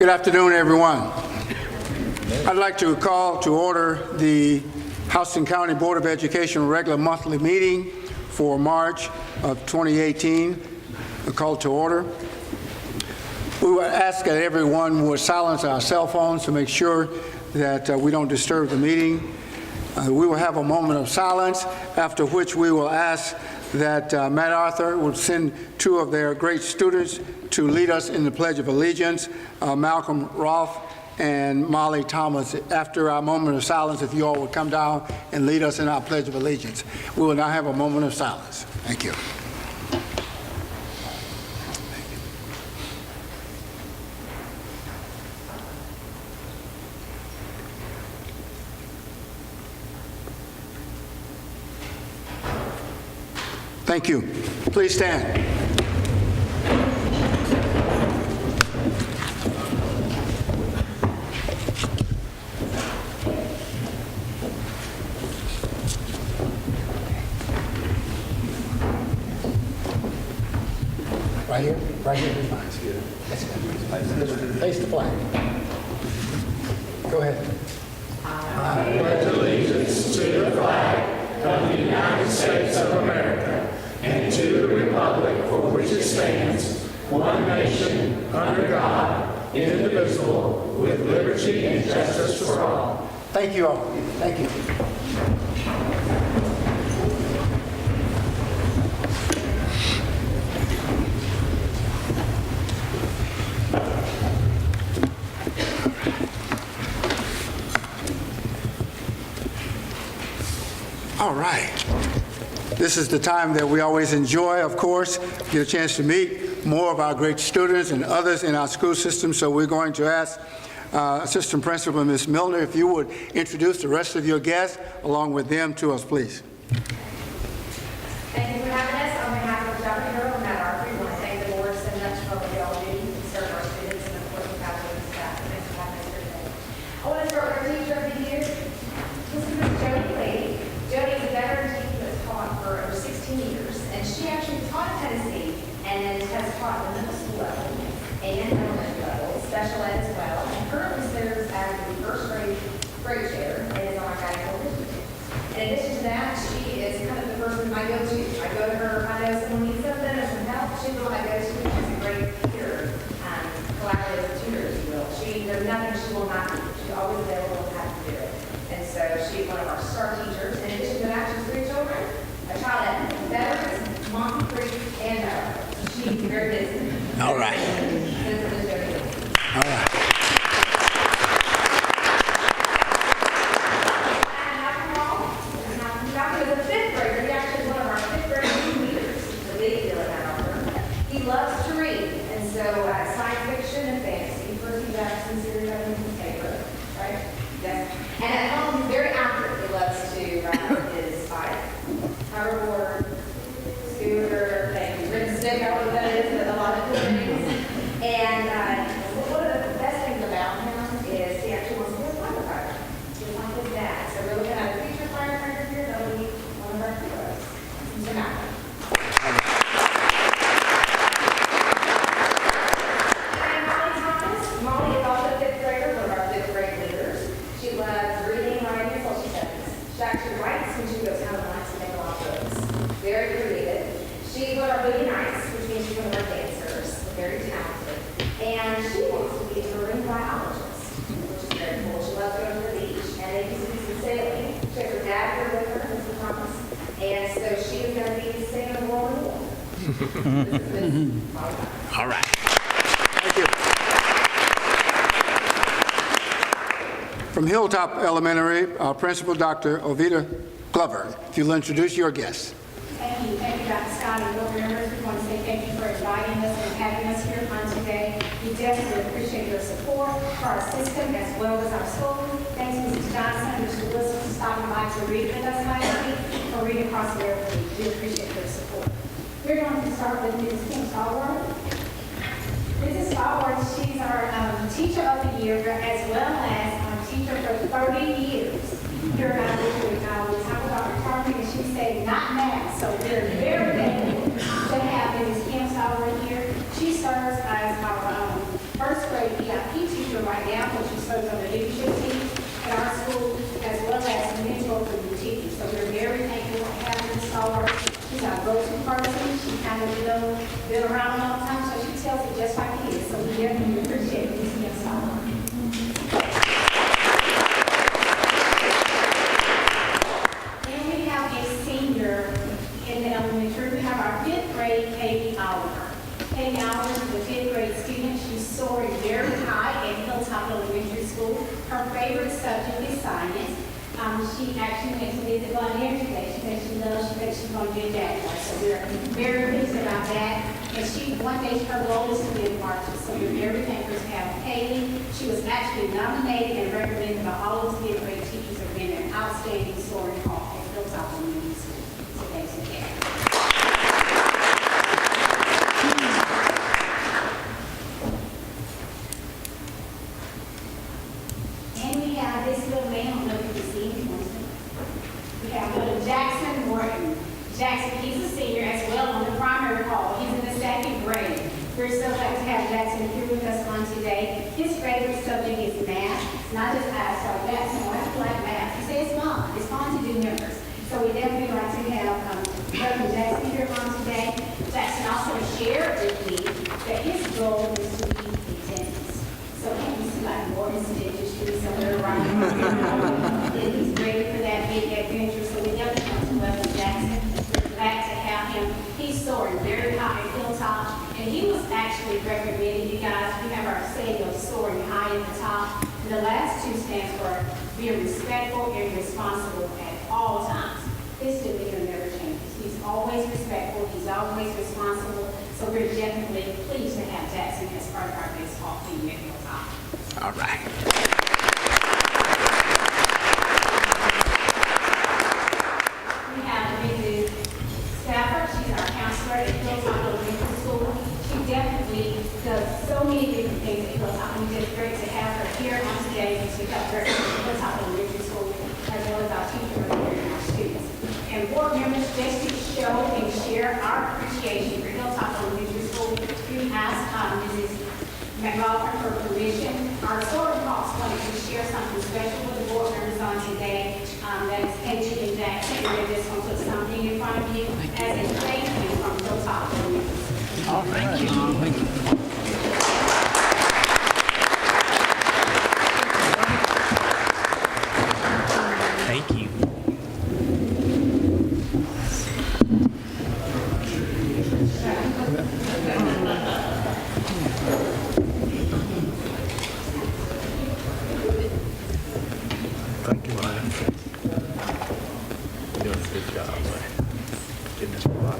Good afternoon, everyone. I'd like to call to order the Houston County Board of Education regular monthly meeting for March of 2018. A call to order. We would ask that everyone would silence our cell phones to make sure that we don't disturb the meeting. We will have a moment of silence, after which we will ask that Matt Arthur will send two of their great students to lead us in the Pledge of Allegiance, Malcolm Rolfe and Molly Thomas. After our moment of silence, if you all would come down and lead us in our Pledge of Allegiance. We will now have a moment of silence. Thank you. Thank you. Please stand. Right here? Right here is mine. That's good. Face the flag. Go ahead. I pledge allegiance to the flag of the United States of America and to the republic for which it stands, one nation, under God, indivisible, with liberty and justice for all. Thank you all. Thank you. All right. This is the time that we always enjoy, of course, get a chance to meet more of our great students and others in our school system. So we're going to ask Assistant Principal Ms. Milner if you would introduce the rest of your guests along with them to us, please. Thank you for having us. On behalf of Dr. Harold and Matt Arthur, we want to thank the board so much for what we all do to serve our students and, of course, the faculty and staff. Thanks for having us here today. I want to start with our teacher of the year. This is Ms. Jody Lee. Jody is a veteran teacher that's taught for over 16 years, and she actually taught at Tennessee and has taught the middle school level and elementary level, special ed as well, and currently serves as the first grade chair and is on our guidance board. In addition to that, she is kind of the person I go to. I go to her if I know someone needs something or some help. She's the one I go to. She's a great peer, collaborative tutor, if you will. There's nothing she will not do. She's always available and happy to do it. And so she's one of our star teachers. In addition to that, she's 3 children, a child at Veterans, Monkey Creek, and she's very busy. All right. All right. Dr. is a 5th grader. He's actually one of our 5th grade leaders. He's a big deal in Ann Arbor. He loves to read, and so science fiction and fantasy. Percy Jackson series, I think, is his favorite, right? Yes. And at home, he's very active. He loves to ride his bike, hoverboard, scooter, things. Ridden stick, I don't know what that is, but a lot of good things. And one of the best things about him is he actually wants to be a firefighter, just like his dad. So we're looking at a future firefighter here that will be one of our heroes. So now. And Molly Thomas. Molly is also a 5th grader, one of our 5th grade leaders. She loves reading, writing, and social studies. She actually writes when she goes home and likes to make a lot of books. Very creative. She's one of our boogie nights, which means she's one of our dancers. Very talented. And she wants to be a marine biologist, which is very cool. She loves going to the beach. And they used to do some sailing. She has her dad here with her, Mr. Thomas. And so she is going to be singing the World War. All right. Thank you. From Hilltop Elementary, our principal, Dr. Ovita Glover, if you'll introduce your guests. Thank you, Dr. Scott and board members. We want to say thank you for inviting us and having us here on today. We definitely appreciate your support for our system as well as our school. Thanks, Mrs. Johnson, Mr. Wilson, for stopping by to read with us last week, for reading across the river. We appreciate your support. We're going to start with Mrs. Kim Stallworth. Mrs. Stallworth, she's our teacher of the year as well as teacher for 30 years here at our district. We talk about retirement and she said not now, so we're very thankful to have Mrs. Kim Stallworth here. She serves as our first grade EIP teacher teacher right now, but she serves on the leadership team at our school, as well as a mentor for new teachers. So we're very thankful for having Ms. Sawyer. She's our go-to person. She kind of, been around a long time, so she tells it just like it is. So we definitely appreciate Ms. Sawyer. And we have a senior in the elementary. We have our 5th grade, Katie Oliver. Katie Oliver is a 5th grade student. She's soaring very high at Hilltop Elementary School. Her favorite subject is science. She actually went to visit Lanier today. She said she loves, she thinks she's going to be a Jaguar. So we're very pleased about that. And one day her goal is to be in Marches. So we're very thankful to have Katie. She was actually nominated and recommended by all of the 5th grade teachers of being an outstanding soaring hawk at Hilltop Elementary School. So thanks again. And we have this little man, I don't know if you see him. We have little Jackson Morton. Jackson, he's a senior as well on the primary hall. He's in the 2nd grade. We're so glad to have Jackson here with us on today. His favorite subject is math. It's not just so Jackson, why do you like math? He says it's fun. It's fun to do numbers. So we definitely like to have Reverend Jackson here on today. Jackson also shared with me that his goal is to be a dentist. So can you see like Morton's dentistry somewhere around here? And he's ready for that big adventure. So we definitely want to welcome Jackson. We're glad to have him. He's soaring very high at Hilltop. And he was actually recommended, you guys, we have our saying of soaring high at the top. And the last 2 stands for being respectful and responsible at all times. This demeanor never changes. He's always respectful. He's always responsible. So we're definitely pleased to have Jackson as part of our baseball team at Hilltop. All right. We have Mrs. Stafford. She's our counselor at Hilltop Elementary School. She definitely does so many different things at Hilltop. And it's just great to have her here on today to help represent Hilltop Elementary School as well as our teachers and our students. And board members, just to show and share our appreciation for Hilltop Elementary School, we asked Mrs. McLaughlin for permission. Our soaring hawks wanted to share something special with the board members on today. That is Katie and Jackson. We're just going to put something in front of you as a thank you from Hilltop Elementary School. All right. Thank you. Thank you. Thank you, Ryan. You're doing a good job, man. Getting this box.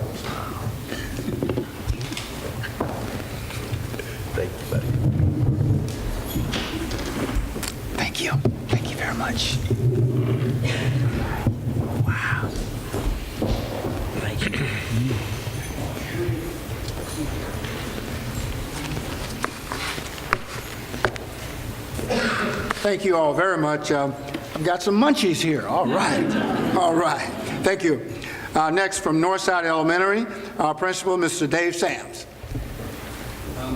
Thank you, buddy. Thank you. Thank you very much. Wow. Thank you. Thank you all very much. I've got some munchies here. All right. All right. Thank you. Next, from Northside Elementary, our principal, Mr. Dave Sams.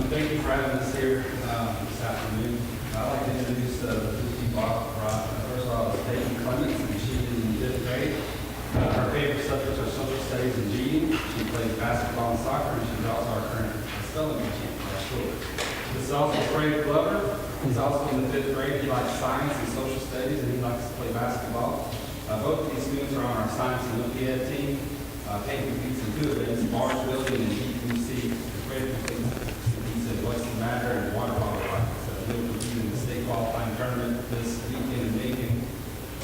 Thank you for having us here this afternoon. I'd like to introduce the people. First of all, Peyton Clements, and she is in 5th grade. Her favorite subjects are social studies and reading. She plays basketball and soccer, and she's also our current spelling champion for our school. This is also Craig Glover. He's also in the 5th grade. He likes science and social studies, and he likes to play basketball. Both of these students are on our science and Olympiad team. Peyton competes in 2 events, barge building and EQC. Craig competes in Western Matter and water polo. He'll compete in the state qualifying tournament this weekend in Macon.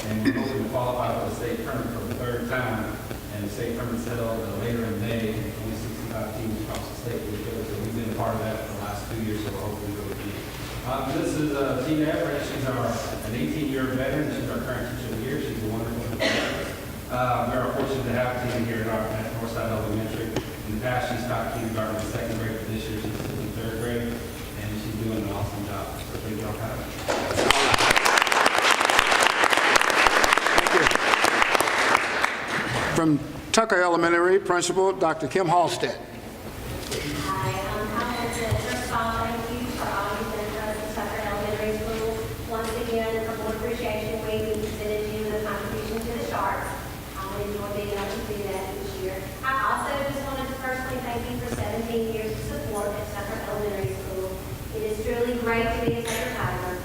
And we're hoping to qualify for the state tournament for the 3rd time. And the state tournament's held later in May. Only 65 teams across the state will go. So we've been a part of that for the last 2 years, so we're hoping to go again. This is Tina Everett. She's an 18-year veteran. She's our current teacher of the year. She's a wonderful teacher. We are fortunate to have Tina here at Northside Elementary. In the past, she's taught kindergarten and 2nd grade, but this year she's in 3rd grade, and she's doing an awesome job. So thank y'all for having us. Thank you. From Tucker Elementary, Principal Dr. Kim Halstead. Hi, I want to first of all thank you for all you've done for us at Tucker Elementary great to be a state timer.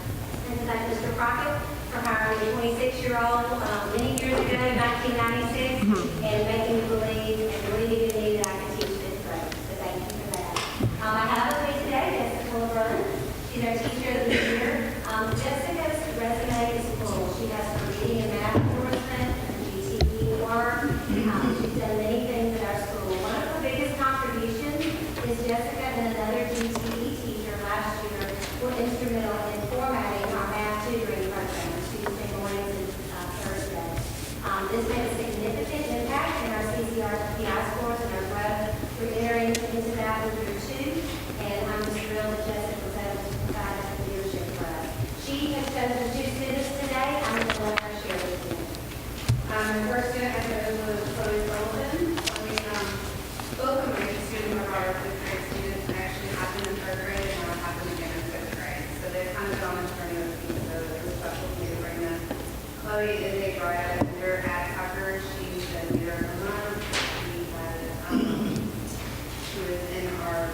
And to thank Mr. Crockett for hiring a 26-year-old many years ago, 1996, and making me believe and believing in me that I can teach fifth grade. So thank you for that. I have with me today Jessica LeBrun. She's our teacher of the year. Jessica's resume is full. She has her reading and math endorsement, her GTE work. She's done many things at our school. One of her biggest contributions is Jessica and another GTE teacher last year were instrumental in formatting our math tutoring program, Tuesday mornings and Thursday. This made a significant impact in our CCRPI scores and our growth. We're entering into that with year 2, and I'm just thrilled that Jessica was able to provide us with leadership for us. She has chosen 2 students today. I'm going to let her share with you. The first student I chose was Chloe Sullivan. Both of my students are fifth grade students. I actually had them in third grade and now I have them again in fifth grade. So they've kind of been on a journey with me, so it was special for me to bring them. Chloe is a dry leader at Tucker. She's a leader of the month. She was in our,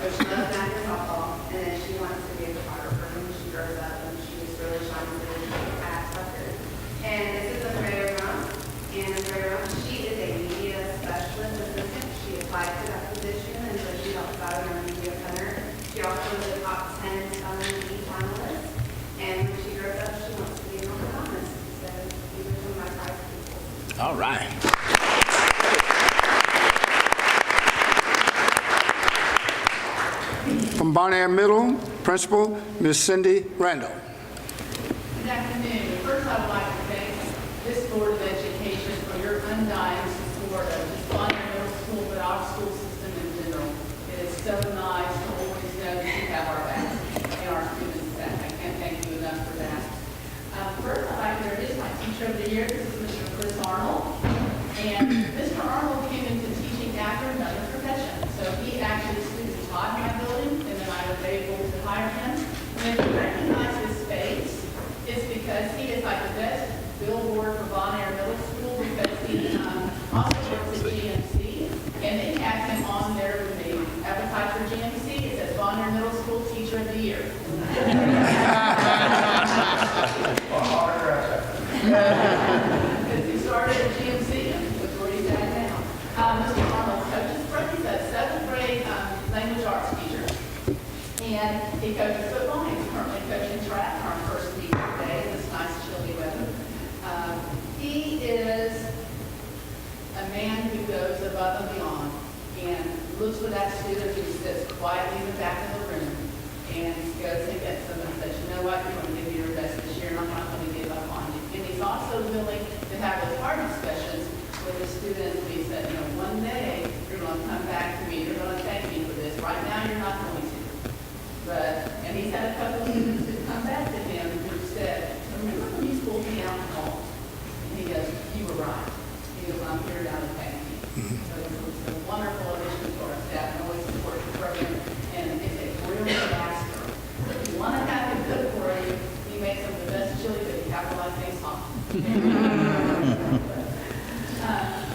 she loves math and softball, and then she wants to be a photographer when she grows up, and she was really shining at Tucker. And this is Andrea Rump. And Andrea Rump, she is a media specialist assistant. She applied for that position, and so she helps out in our media center. She also was a top 10 selling lead analyst. And when she grows up, she wants to be an orthodontist. So these are some of my prized people. All right. From Bonaire Middle, Principal, Ms. Cindy Randall. Good afternoon. First, I would like to thank this Board of Education for your undying support of just Bonaire Middle School, but our school system in general. It is so nice to always know that you have our back and our students' back. I can't thank you enough for that. First, I'd like to introduce my teacher of the year. This is Mr. Chris Arnold. And Mr. Arnold came into teaching after another profession. So he actually students taught my building, and then I was able to hire him. And if you recognize his face, it's because he is like the best billboard for Bonaire Middle School because he also works at GMC, and they have him on there when they advertise for GMC. It says Bonaire Middle School Teacher of the Year. Because he started at GMC and was where he's at now. Mr. Arnold coaches, he's a 7th grade language arts teacher. And he coaches football. He's currently coaching track on our first meeting today in this nice chilly weather. He is a man who goes above and beyond and looks for that student who sits quietly in the back of the room and goes and gets them and says, you know what, you're going to give me your best this year and I'm not going to give up on you. And he's also willing to have those hard discussions with the students. He said, you know, one day you're going to come back to me, you're going to thank me for this. Right now you're not going to. And he's had a couple of students who come back to him who said, remember when you pulled me out in the hall? And he goes, you were right. He goes, I'm here now to thank you. So it's a wonderful addition to our staff and always support the program. And it's a brilliant master. So if you want to have him good for you, he makes some of the best chili that you have to like things hot.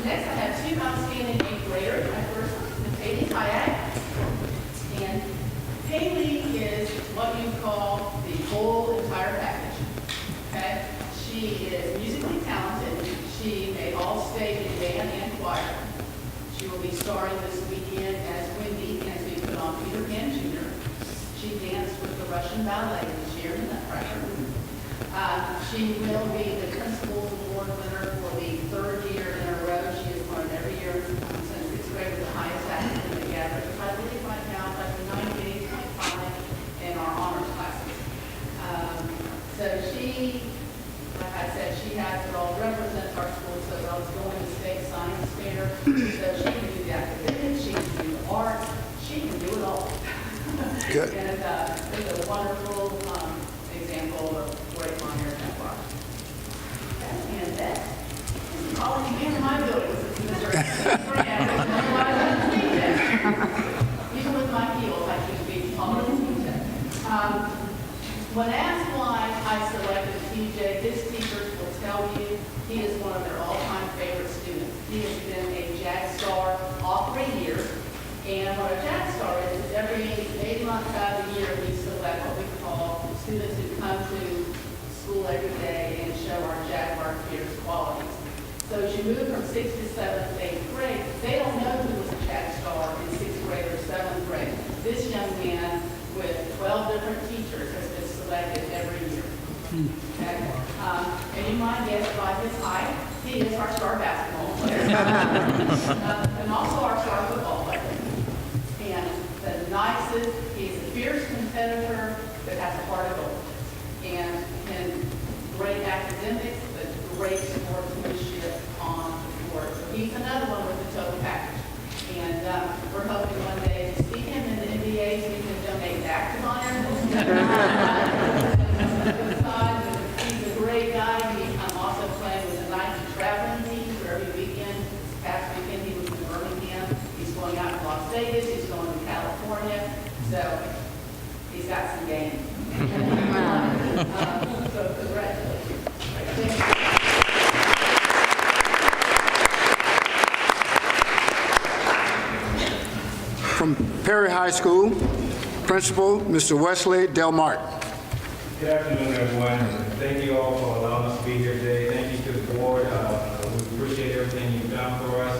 Next, I have 2 outstanding 8th graders. My first one is Haley Kayak. And Haley is what you call the whole entire package. Okay? She is musically talented. She made all-state in band and choir. She will be starring this weekend as Wendy as we put on Peter Pan Jr. She danced with the Russian ballet this year in Nutcracker. She will be the principal's award winner for the 3rd year in a row. She has won every year since 6th grade with the highest academic average. I believe right now it's like 98.5 in our honors classes. So she, like I said, she has it all, represents our school so well. It's going to state science fair. So she can do the academics, she can do the art, she can do it all. Good. And it's a wonderful example of great Bonaire network. Okay, and that is all you in my building. This is Mr. Even with my heels, I can be taller than TJ. When asked why I selected TJ, his teachers will tell you he is one of their all-time favorite students. He has been a JAG star all 3 years, And what our JAG Star is every 8 months out of the year, we select what we call students who come to school every day and show our Jaguar peers qualities. So as you move from 6th to 7th, 8th grade, they don't know who was a JAG Star in 6th grade or 7th grade. This young man with 12 different teachers has been selected every year. Okay? And you might guess by his height, he is our star basketball player. And also our star football player. And the nicest, he's a fierce competitor that has a heart of gold. And great academics, but great sportsmanship on the court. So he's another one with the total package. And we're hoping one day to see him in the NBA so we can donate back to Von Erichelsen. He's a great guy. I'm also playing with a Nike traveling team for every weekend. This past weekend he was in Birmingham. He's going out to Las Vegas. He's going to California. So he's got some game. So congratulations. Thank you. From Perry High School, Principal, Mr. Wesley Delmart. Good afternoon, everyone. Thank you all for allowing us to be here today. Thank you to the board. We appreciate everything you've done for us.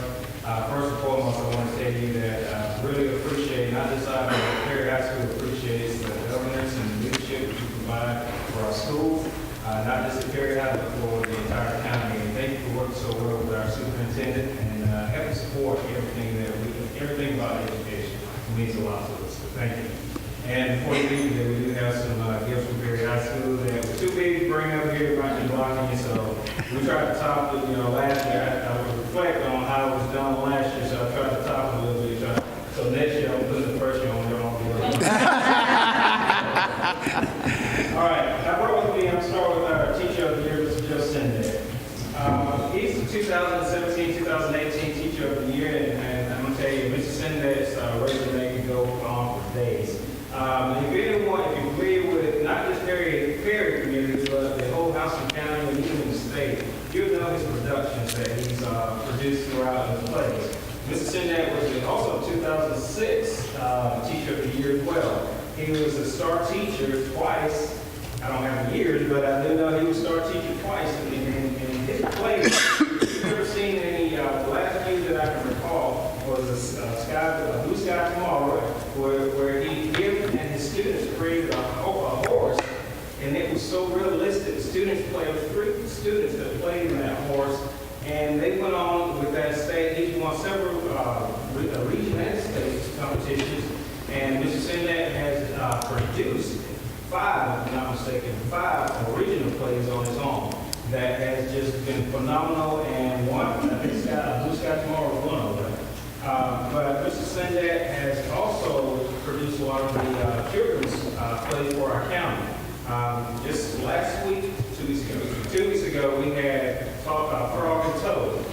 First and foremost, I want to tell you that I really appreciate, not just I, but Perry High School appreciates the governance and the leadership you provide for our schools, not just at Perry High, but for the entire county. And thank you for working so well with our superintendent and helping support everything about education. It means a lot to us. So thank you. And before you leave today, we do have some gifts from Perry High School that were too big to bring up here, might be blocking you. So we tried to top it, last year. I would reflect on how it was done last year, so I tried to top it a little bit. So next year, I'm putting the first year on there. All right, I brought with me, I'm starting with our Teacher of the Year, Mr. Joe Sendek. He's the 2017-2018 Teacher of the Year, and I'm going to tell you, Mr. Sendek's resume can go on for days. If you're familiar with not just Perry communities, but the whole Houston County and even the state, you'll know his productions that he's produced throughout the plays. Mr. Sendek was also 2006 Teacher of the Year as well. He was a star teacher twice. I don't have the years, but I do know he was star teacher twice in his plays. If you've ever seen any, the last few that I can recall was a Blue Sky Tomorrow, where he and his students created a horse, and it was so realistic. The students played, 3 students that played in that horse, and they went on with that state. He won several region and state competitions, and Mr. Sendek has produced 5, if I'm not mistaken, 5 original plays on his own that has just been phenomenal, and one, I think Blue Sky Tomorrow was one of them. But Mr. Sendek has also produced a lot of the children's plays for our county. Just last week, 2 weeks ago, we had Frog and Toad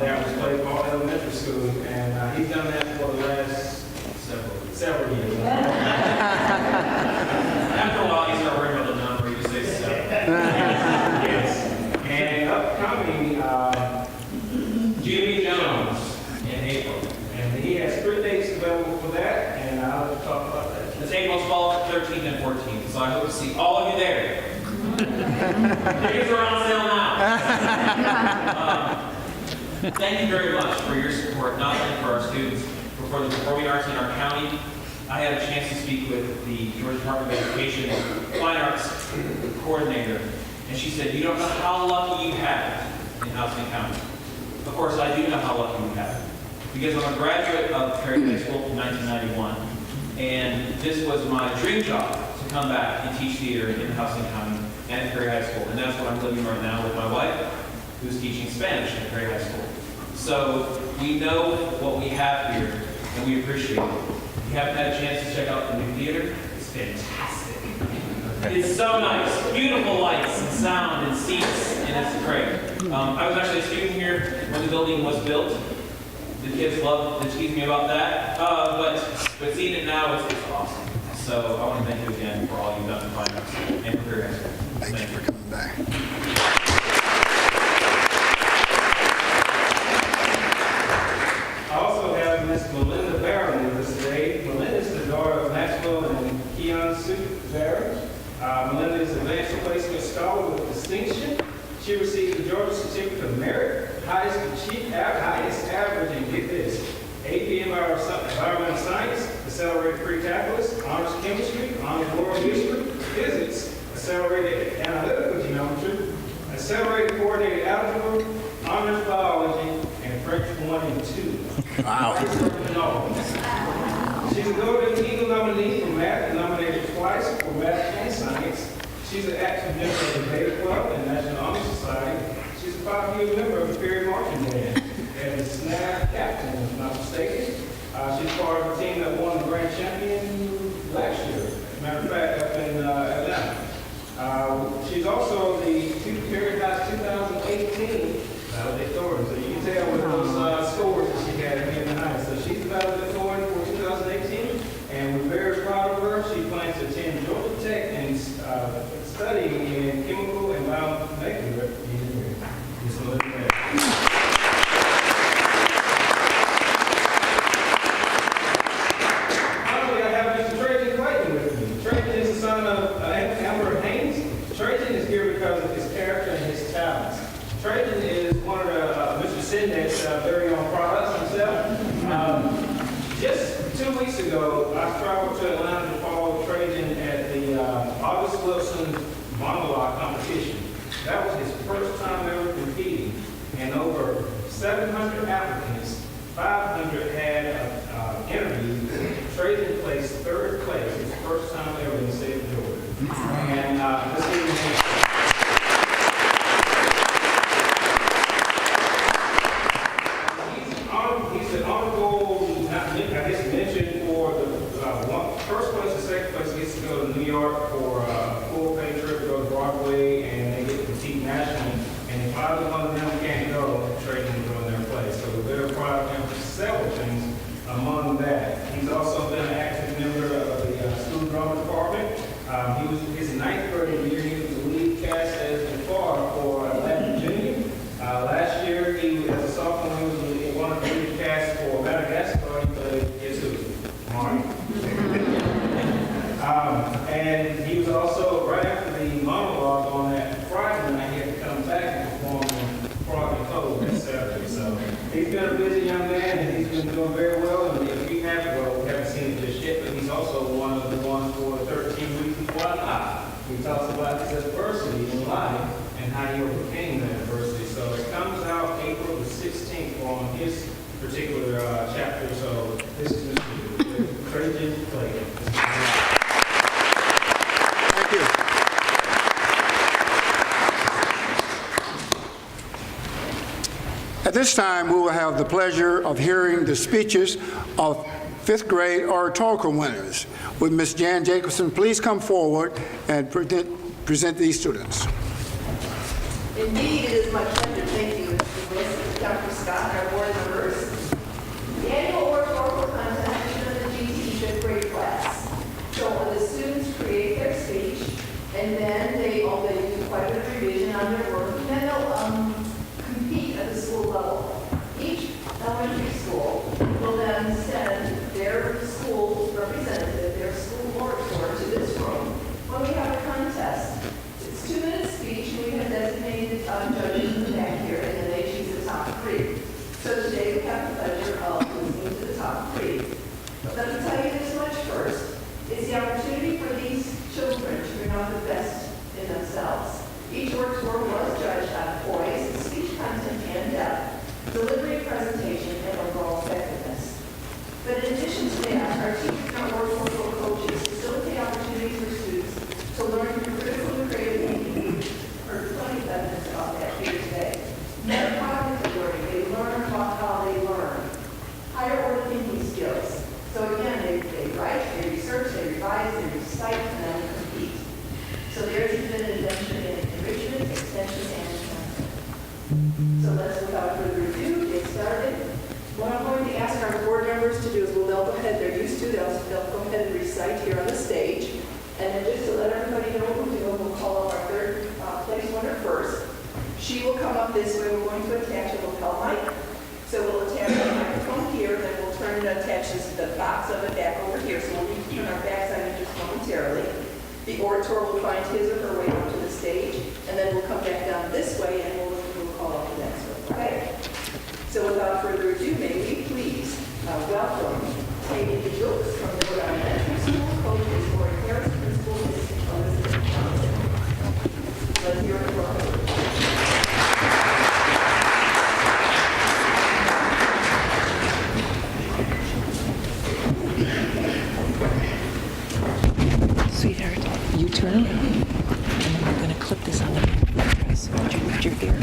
that was played for elementary school, and he's done that for the last several years. After a while, you start worrying about the number, you say 7. Yes. And upcoming, Jimmy Jones in April. and he has 3 dates available for that, and I'll talk about that. It's April's fall, 13th and 14th, so I hope to see all of you there. Tickets are on sale now. Thank you very much for your support, not only for our students, but for the performing arts in our county. I had a chance to speak with the Georgia Department of Education Fine Arts Coordinator, and she said, you don't know how lucky you have in Houston County. Of course, I do know how lucky we have, because I'm a graduate of Perry High School in 1991, and this was my dream job to come back and teach theater in Houston County and at Perry High School, and that's what I'm living right now with my wife, who's teaching Spanish at Perry High School. So we know what we have here, and we appreciate it. If you haven't had a chance to check out the new theater, it's fantastic. It's so nice. Beautiful lights and sound and seats, and it's great. I was actually a student here when the building was built. The kids love to tease me about that, but seeing it now, it's awesome. So I want to thank you again for all you've done for Fine Arts and for Perry High School. Thank you for coming back. I also have Miss Melinda Barrymore veterans. Melinda is Advanced Placement Scholar with distinction. She received the Georgia Certificate of Merit, highest average, and get this, AP Environmental Science, Accelerated Pre-Calculus, Honors Chemistry, Honors World History, Physics, Accelerated Analytical Geometry, Accelerated Coordinated Algebra, Honors Biology, and French 1 and 2. Wow. She's a Golden Eagle nominee for math, and nominated twice for math and science. She's an active member of the Beta Club and National Honor Society. She's a 5-year member of the Perry Marching Band and is SNAP captain, if I'm not mistaken. She's part of a team that won the grand champion last year. As a matter of fact, up in Atlanta. She's also the Perry Class 2018 valedictorian. So you can tell with those scores that she had in the high. So she's the valedictorian for 2018, and we're very proud of her. She plans to attend Georgia Tech and study in chemical and biomolecular engineering. Just a little bit. Finally, I have Mr. Trajan Clayton with me. Trajan is the son of Amber Haynes. Trajan is here because of his character and his talents. Trajan is one of Mr. Sindet's very own products himself. Just 2 weeks ago, I traveled to Atlanta to follow Trajan at the August Wilson monologue competition. That was his first time ever competing, and over 700 applicants, 500 had interviews. Trajan placed third place, his first time ever in the state of Georgia. And this evening, he's an honorable, I guess, mentioned for the first place and second place. Gets to go to New York for a full pay trip to go to Broadway, and they get to compete nationally. And if either one of them can't go, Trajan will go in their place. So we're very proud of him for several things. Among that, he's also been an active member of the student drama department. He was his 9th grade year. He was the lead cast as the FAR for Latin Junior. Last year, he as a sophomore, he was one of the lead cast for Madagascar. He played Jesus, Mario. And he was also, right after the monologue on that Friday night, he had to come back and perform in Frog and Code that Saturday. So he's been a busy young man, and he's been doing very well. And if we haven't seen it just yet, but he's also one of the ones for 13 Weeks Before I Die. He talks about his adversity in life and how he overcame that adversity. So it comes out April the 16th on his particular chapter. So this is Mr. Trajan Clayton. Thank you. At this time, we will have the pleasure of hearing the speeches of 5th grade oratorical winners. Would Ms. Jan Jacobson please come forward and present these students? Indeed, it is my pleasure. Thank you, Mr. Wilson, Dr. Scott, our board members. The annual oratorical contest is for the GT 5th grade class. So the students create their speech, and then they do quite a bit of revision on their work, and then they'll compete at the school level. Each elementary school will then send their school representative, their school orator, to this room when we have a contest. It's 2-minute speech, and we have designated judges in the back here, and then they choose the top 3. So today we have the pleasure of listening to the top 3. But let me tell you this much first. It's the opportunity for these children to bring out the best in themselves. Each work was judged on poise, speech content and depth, delivery, presentation, and overall effectiveness. But in addition to that, our teachers and our oratorical coaches facilitate opportunities for students to learn through critical and creative thinking. Heard plenty of evidence about that here today. Metacognitive learning, they learn about how they learn. Higher order thinking skills. So again, they write, they research, they revise, they recite, and then compete. So there's been an adventure in enrichment, extension, and content. So let's, without further ado, get started. What I'm going to ask our board members to do is, they'll go ahead, they're used to, they'll go ahead and recite here on the stage. And then just to let everybody know what we're doing, we'll call up our third place winner first. She will come up this way. We're going to attach a lapel mic. So we'll attach the microphone here, then we'll turn and attach the box of it back over here. So we'll turn our backs on you just momentarily. The orator will find his or her way onto the stage, and then we'll come back down this way and we'll call up the next one, okay? So without further ado, may we please welcome Katie Jokes from the Wood Elementary School, Coach is Lori Harris, Principal is Elizabeth Johnson. Let's hear it from her. Sweetheart, you turn around, and then we're going to clip this on the back of the dress. Would you lift your hair?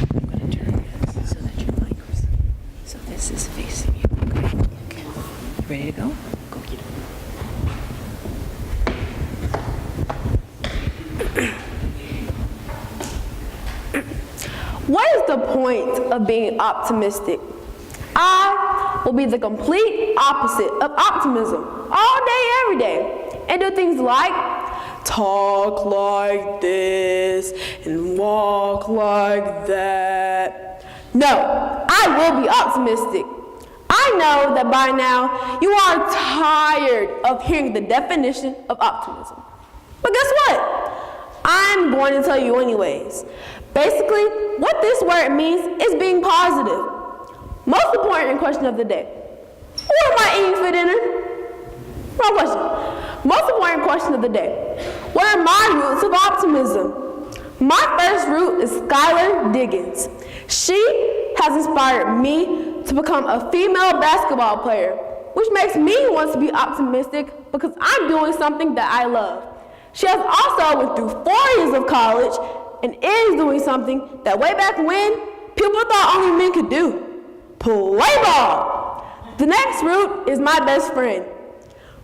I'm going to turn this so that your mic is, so this is facing you. Okay. You ready to go? Go get it. What is the point of being optimistic? I will be the complete opposite of optimism all day, every day, and do things like talk like this and walk like that. No, I will be optimistic. I know that by now you are tired of hearing the definition of optimism. But guess what? I'm going to tell you anyways. Basically, what this word means is being positive. Most important question of the day. What am I eating for dinner? Wrong question. Most important question of the day. What are my roots of optimism? My first root is Skylar Diggins. She has inspired me to become a female basketball player, which makes me want to be optimistic because I'm doing something that I love. She has also went through 4 years of college and is doing something that way back when people thought only men could do. Play ball. The next route is my best friend.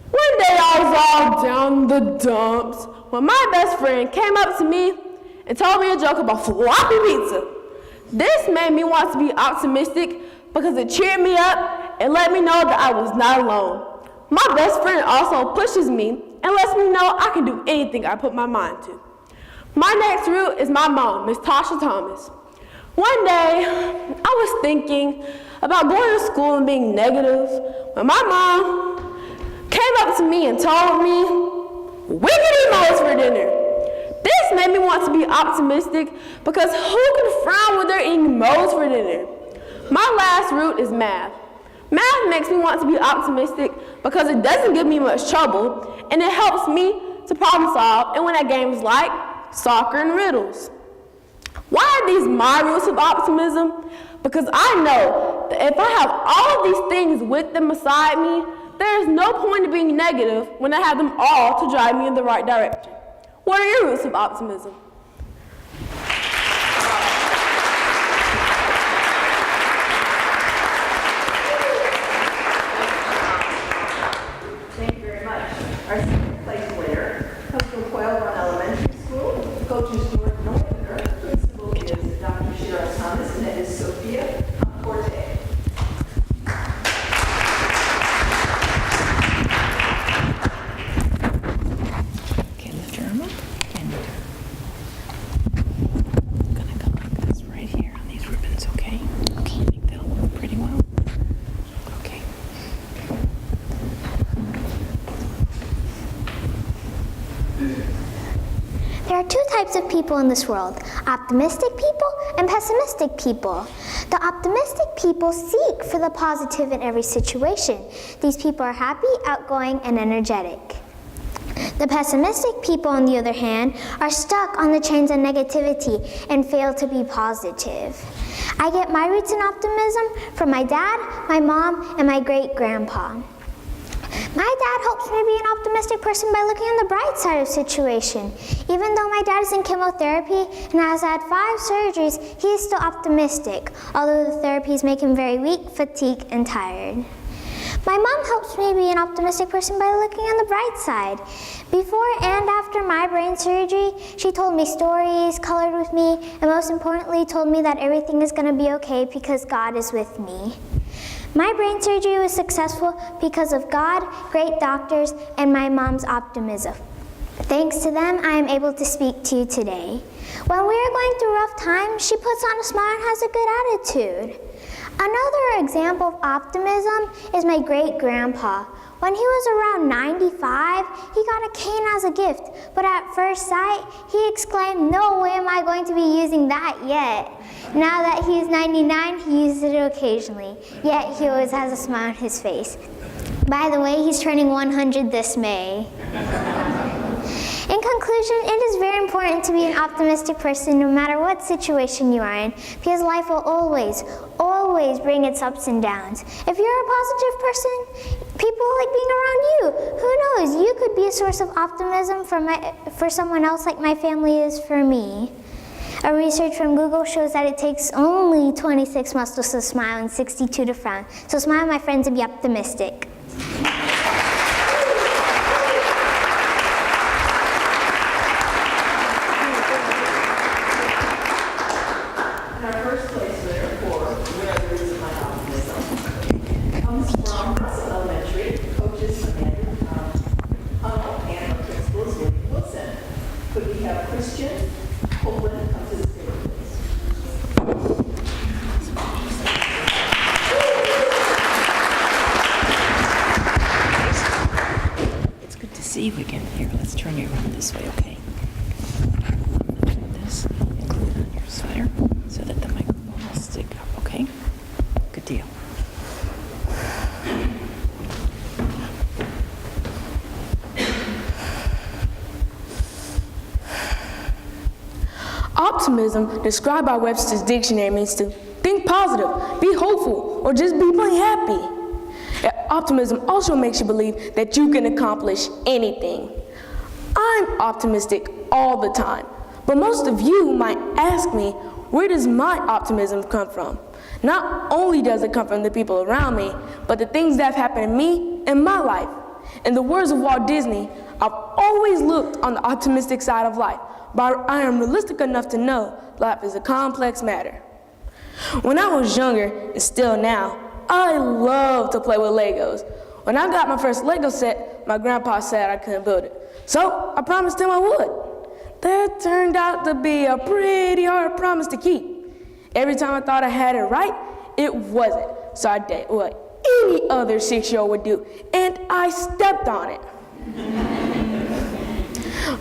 One day I was all down the dumps when my best friend came up to me and told me a joke about floppy pizza. This made me want to be optimistic because it cheered me up and let me know that I was not alone. My best friend also pushes me and lets me know I can do anything I put my mind to. My next route is my mom, Miss Tasha Thomas. One day, I was thinking about going to school and being negative when my mom came up to me and told me, "We can eat moles for dinner." This made me want to be optimistic because who can frown when they're eating moles for dinner? My last route is math. Math makes me want to be optimistic because it doesn't give me much trouble and it helps me to problem solve and win at games like soccer and riddles. Why are these my roots of optimism? Because I know that if I have all of these things with them beside me, there is no point in being negative when I have them all to drive me in the right direction. What are your roots of optimism? Thank you very much. Our second place winner comes from Quailrun Elementary School. Coach is Jordan Northerner. Principal is Dr. Cheryl Thomas, and that is Sophia Forte. Okay, lift your arm up and I'm gonna go like this right here on these ribbons, okay? Okay. I think that'll work pretty well. Okay. There are 2 types of people in this world, optimistic people and pessimistic people. The optimistic people seek for the positive in every situation. These people are happy, outgoing, and energetic. The pessimistic people, on the other hand, are stuck on the chains of negativity and fail to be positive. I get my roots in optimism from my dad, my mom, and my great-grandpa. My dad helps me be an optimistic person by looking on the bright side of situation. Even though my dad is in chemotherapy and has had 5 surgeries, he is still optimistic, although the therapies make him very weak, fatigued, and tired. My mom helps me be an optimistic person by looking on the bright side. Before and after my brain surgery, she told me stories, colored with me, and most importantly told me that everything is going to be okay because God is with me. My brain surgery was successful because of God, great doctors, and my mom's optimism. Thanks to them, I am able to speak to you today. When we are going through rough times, she puts on a smile and has a good attitude. Another example of optimism is my great-grandpa. When he was around 95, he got a cane as a gift, but at first sight, he exclaimed, "No way am I going to be using that yet." Now that he's 99, he uses it occasionally, yet he always has a smile on his face. By the way, he's turning 100 this May. In conclusion, it is very important to be an optimistic person no matter what situation you are in, because life will always, always bring its ups and downs. If you're a positive person, people like being around you. Who knows, you could be a source of optimism for someone else like my family is for me. A research from Google shows that it takes only 26 muscles to smile and 62 to frown. So smile, my friends, and be optimistic. Our first place winner for Where There Is My Optimism comes from Russell Elementary, coaches Amanda Hunnell and our principal is William Wilson. Could we have Christian Copeland come to the stage, please? It's good to see you again. Here, let's turn you around this way, okay? This, include on your sweater so that the microphone will stick up, okay? Good deal. Optimism, described by Webster's dictionary, means to think positive, be hopeful, or just be plain happy. Optimism also makes you believe that you can accomplish anything. I'm optimistic all the time, but most of you might ask me, where does my optimism come from? Not only does it come from the people around me, but the things that have happened to me in my life. In the words of Walt Disney, I've always looked on the optimistic side of life, but I am realistic enough to know life is a complex matter. When I was younger, and still now, I love to play with Legos. When I got my first Lego set, my grandpa said I couldn't build it. So I promised him I would. That turned out to be a pretty hard promise to keep. Every time I thought I had it right, it wasn't. So I did what any other 6-year-old would do, and I stepped on it.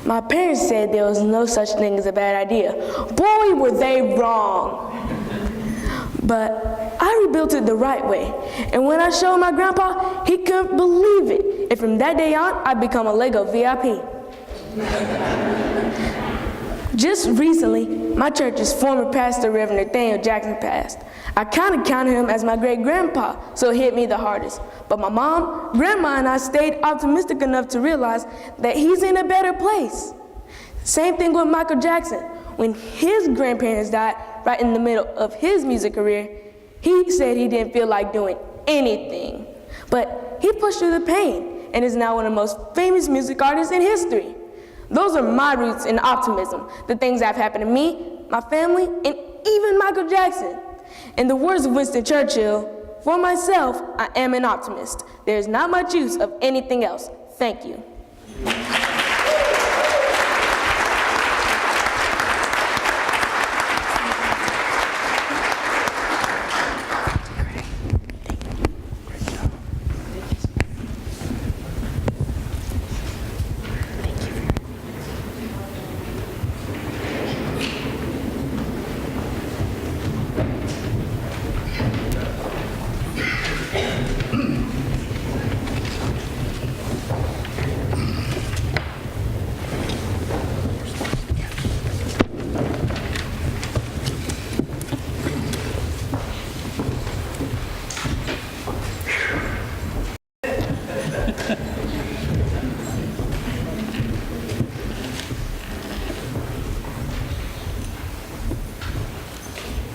My parents said there was no such thing as a bad idea. Boy, were they wrong. But I rebuilt it the right way. And when I showed my grandpa, he couldn't believe it. And from that day on, I've become a Lego VIP. Just recently, my church's former pastor, Reverend Nathaniel Jackson, passed. I kind of counted him as my great-grandpa, so it hit me the hardest. But my mom, grandma, and I stayed optimistic enough to realize that he's in a better place. Same thing with Michael Jackson. When his grandparents died right in the middle of his music career, he said he didn't feel like doing anything. But he pushed through the pain and is now one of the most famous music artists in history. Those are my roots in optimism, the things that have happened to me, my family, and even Michael Jackson. In the words of Winston Churchill, for myself, I am an optimist. There is not much use of anything else. Thank you.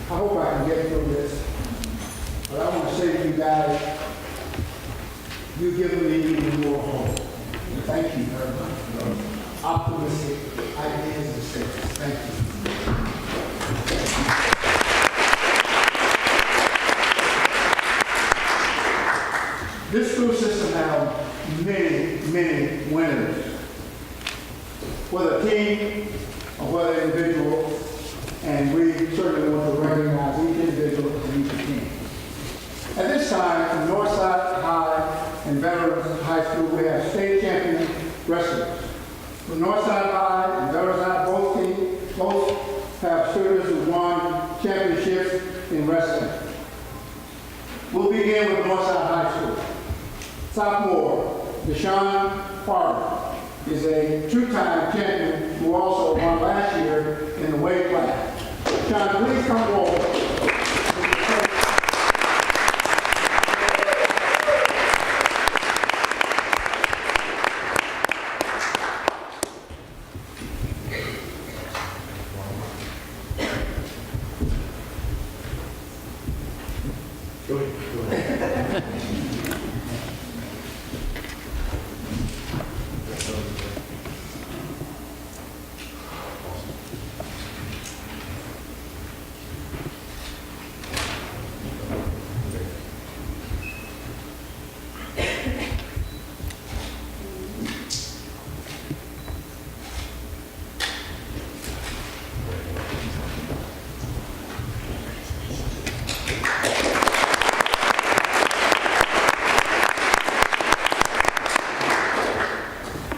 I hope I can get through this, but I want to say to you guys, you've given me even more hope. Thank you very much for those optimistic ideas and statements. Thank you. This school system has many, many winners. begin with Northside High School. Sophomore, Deshaun Farber is a two-time champion who also won last year in the weight class. Deshaun, please come forward.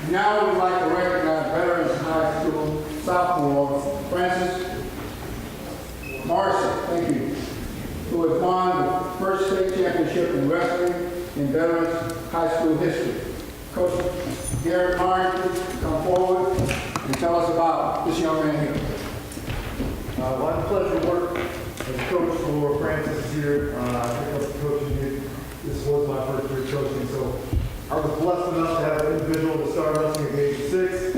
Now we would like to recognize Veterans High School sophomore Francis Morrison, thank you, who has won the first state championship in wrestling in Veterans High School history. Coach Garrett Martin, please come forward and tell us about this young man here. Well, I had the pleasure to work as a coach for Francis this year. I picked up the coaching gig. This was my first year coaching, so I was blessed enough to have an individual that started wrestling at the age of 6,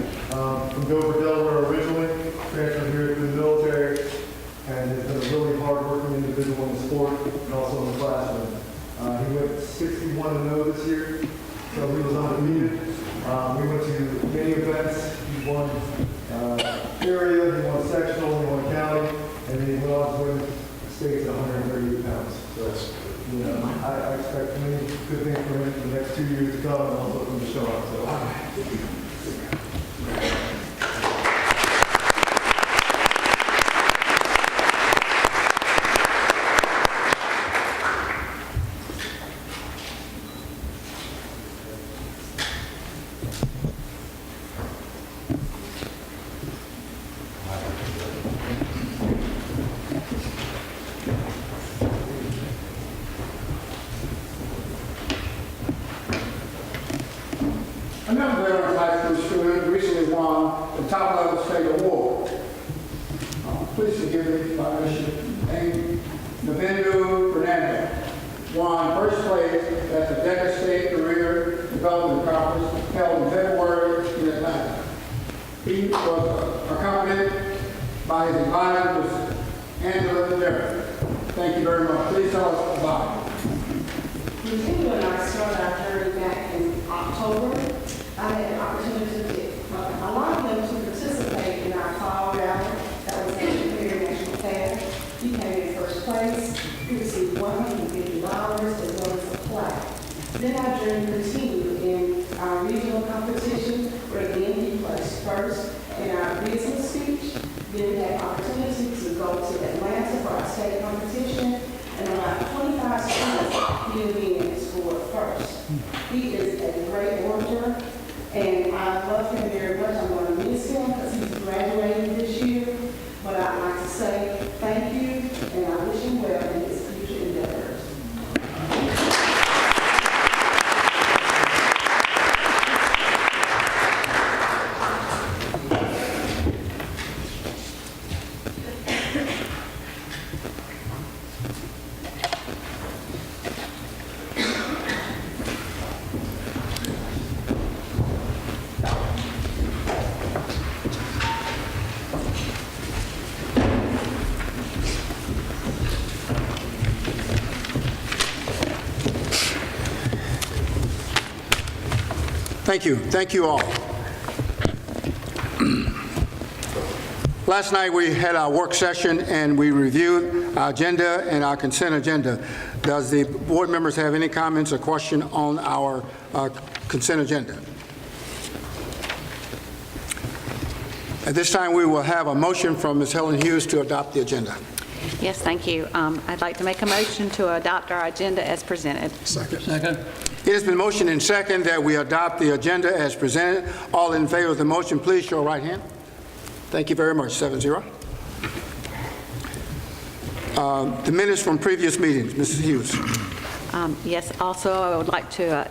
from Dover, Delaware originally, transferred here through the military, and has been a really hard-working individual in the sport and also in the classroom. He went 61-0 this year, so he was undefeated. We went to many events. He won area, he won sectional, he won county, and then he went on to win states at 138 pounds. So, you know, I expect many good things from him in the next 2 years to come, and also from Deshaun. So. Another Veterans High School student recently won the top level state award. Please forgive me if I miss your name. Navindu Fernandez won first place at the Deca State Career Development Conference held in February in Atlanta. He was accompanied by his advisor, Ms. Angela Jarrett. Thank you very much. Please tell us about it. Continuing our started our journey back in October, I had an opportunity to get a lot of them to participate in our fall rally that was at the Superior National Fair. He came in first place. He received $150 as well as a plaque. Then our journey continued in our regional competition, where again he placed first in our business speech. Then we had opportunity to go to Atlanta for our state competition, and about 25 students he again scored first. He is a great orator, and I love him very much. I'm going to miss him because he's graduating this year, but I'd like to say thank you, and I wish him well in his future endeavors. Thank you. Thank you all. Last night we had our work session and we reviewed our agenda and our consent agenda. Does the board members have any comments or question on our consent agenda? At this time, we will have a motion from Ms. Helen Hughes to adopt the agenda. Yes, thank you. I'd like to make a motion to adopt our agenda as presented. Second. It has been motioned and second that we adopt the agenda as presented. All in favor of the motion, please show right hand. Thank you very much. 7-0. The minutes from previous meetings, Mrs. Hughes. Yes, also, I would like to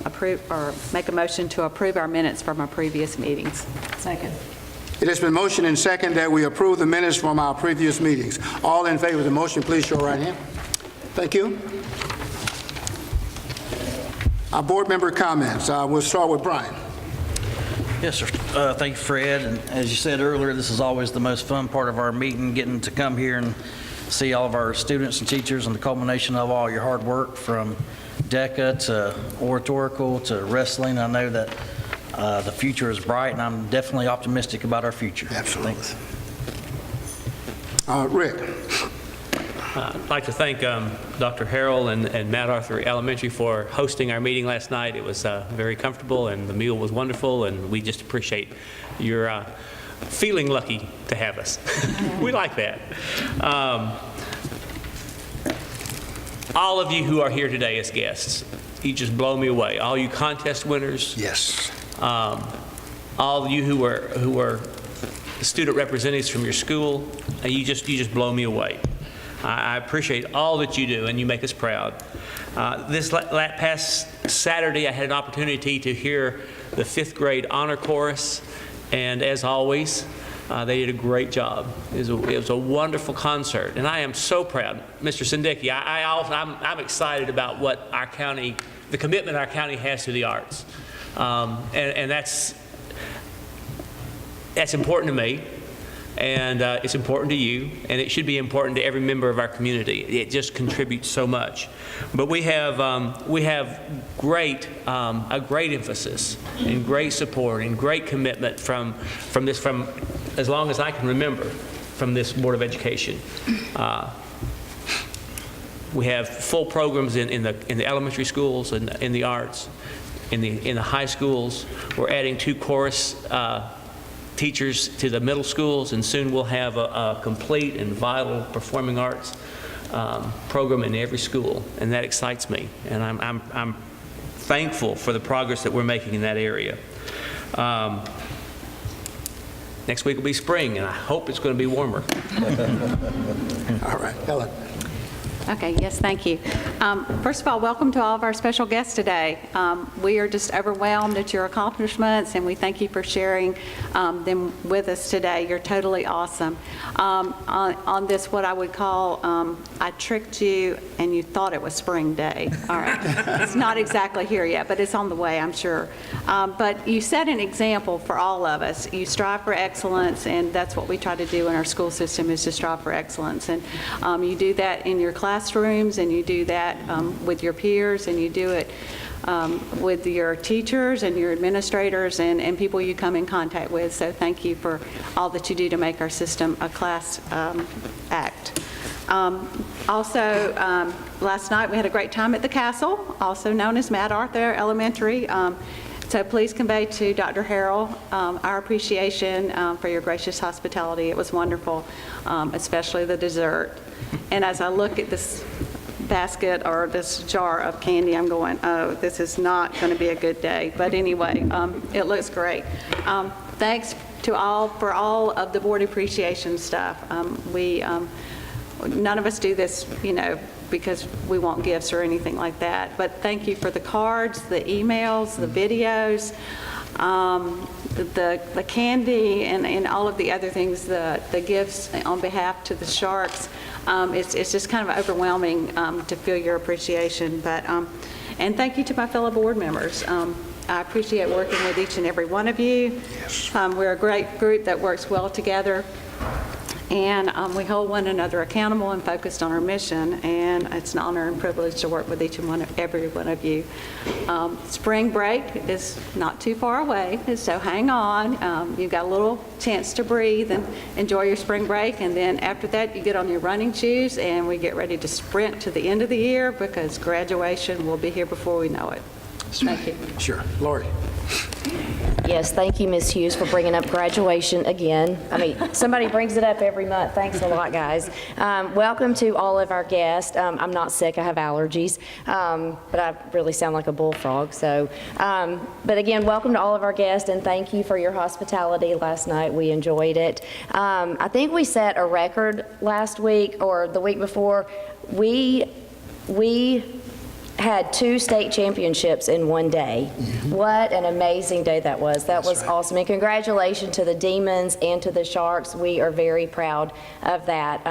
approve, or make a motion to approve our minutes from our previous meetings. Second. It has been motioned and second that we approve the minutes from our previous meetings. All in favor of the motion, please show right hand. Thank you. Our board member comments. We'll start with Brian. Yes, sir. Thank you, Fred. And as you said earlier, this is always the most fun part of our meeting, getting to come here and see all of our students and teachers and the culmination of all your hard work from DECA to oratorical to wrestling. I know that the future is bright, and I'm definitely optimistic about our future. Absolutely. Thanks. Rick. I'd like to thank Dr. Harrell and Matt Arthur Elementary for hosting our meeting last night. It was very comfortable, and the meal was wonderful, and we just appreciate your feeling lucky to have us. We like that. All of you who are here today as guests, you just blow me away. All you contest winners. Yes. All of you who are student representatives from your school, and you just blow me away. I appreciate all that you do, and you make us proud. This past Saturday, I had an opportunity to hear the 5th grade honor chorus, and as always, they did a great job. It was a wonderful concert, and I am so proud. Mr. Sindicki, I'm excited about what our county, the commitment our county has to the arts, and that's important to me. And it's important to you, and it should be important to every member of our community. It just contributes so much. But we have a great emphasis and great support and great commitment from as long as I can remember from this Board of Education. We have full programs in the elementary schools and in the arts, in the high schools. We're adding 2 chorus teachers to the middle schools, and soon we'll have a complete and vital performing arts program in every school, and that excites me, and I'm thankful for the progress that we're making in that area. Next week will be spring, and I hope it's going to be warmer. All right, Helen. Okay, yes, thank you. First of all, welcome to all of our special guests today. We are just overwhelmed at your accomplishments, and we thank you for sharing them with us today. You're totally awesome. On this, what I would call, I tricked you and you thought it was spring day. All right, it's not exactly here yet, but it's on the way, I'm sure. But you set an example for all of us. You strive for excellence, and that's what we try to do in our school system, is to strive for excellence. And you do that in your classrooms, and you do that with your peers, and you do it with your teachers and your administrators and people you come in contact with. So thank you for all that you do to make our system a class act. Also, last night we had a great time at the Castle, also known as Matt Arthur Elementary. So please convey to Dr. Harrell our appreciation for your gracious hospitality. It was wonderful, especially the dessert. And as I look at this basket or this jar of candy, I'm going, oh, this is not going to be a good day. But anyway, it looks great. Thanks to all for all of the board appreciation stuff. None of us do this, because we want gifts or anything like that. But thank you for the cards, the emails, the videos, the candy, and all of the other things, the gifts on behalf to the Sharks. It's just kind of overwhelming to feel your appreciation. But and thank you to my fellow board members. I appreciate working with each and every one of you. Yes. We're a great group that works well together. And we hold one another accountable and focused on our mission, and it's an honor and privilege to work with each and every one of you. Spring break is not too far away, so hang on. You've got a little chance to breathe and enjoy your spring break, and then after that you get on your running shoes and we get ready to sprint to the end of the year, because graduation will be here before we know it. Thank you. Sure. Lori. Yes, thank you, Ms. Hughes, for bringing up graduation again. I mean, somebody brings it up every month. Thanks a lot, guys. Welcome to all of our guests. I'm not sick, I have allergies, but I really sound like a bullfrog. So, but again, welcome to all of our guests, and thank you for your hospitality last night. We enjoyed it. I think we set a record last week or the week before. We had 2 state championships in one day. What an amazing day that was. That was awesome. And congratulations to the Demons and to the Sharks. We are very proud of that.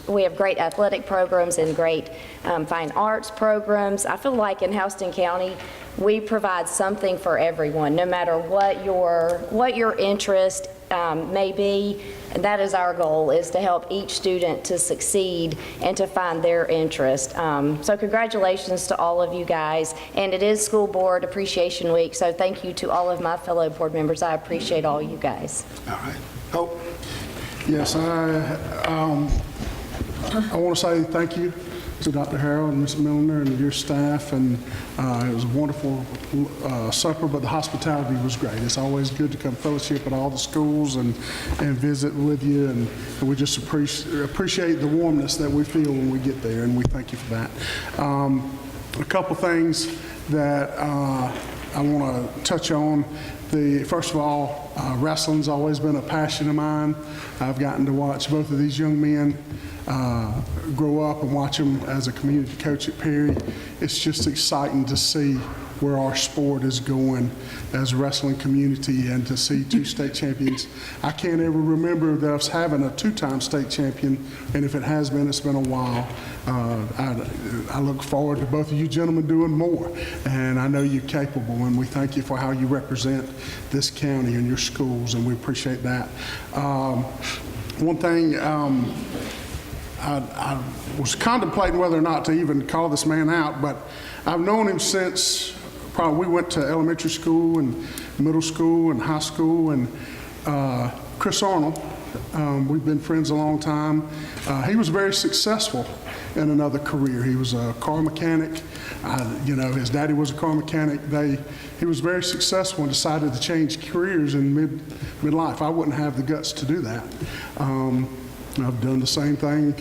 We have great athletic programs and great fine arts programs. I feel like in Houston County, we provide something for everyone, no matter what your interest may be. And that is our goal, is to help each student to succeed and to find their interest. So congratulations to all of you guys. And it is School Board Appreciation Week, so thank you to all of my fellow board members. I appreciate all you guys. All right. Hope. Yes, I want to say thank you to Dr. Harrell and Ms. Milner and your staff, and it was a wonderful supper, but the hospitality was great. It's always good to come fellowship at all the schools and visit with you, and we just appreciate the warmness that we feel when we get there, and we thank you for that. A couple things that I want to touch on. First of all, wrestling's always been a passion of mine. I've gotten to watch both of these young men grow up and watch them as a community coach at Perry. It's just exciting to see where our sport is going as a wrestling community, and to see 2 state champions. I can't ever remember us having a 2-time state champion, and if it has been, it's been a while. I look forward to both of you gentlemen doing more, and I know you're capable, and we thank you for how you represent this county and your schools, and we appreciate that. One thing, I was contemplating whether or not to even call this man out, but I've known him since we went to elementary school and middle school and high school, and Chris Arnold, we've been friends a long time. He was very successful in another career. He was a car mechanic. His daddy was a car mechanic. He was very successful and decided to change careers in midlife. I wouldn't have the guts to do that. I've done the same thing,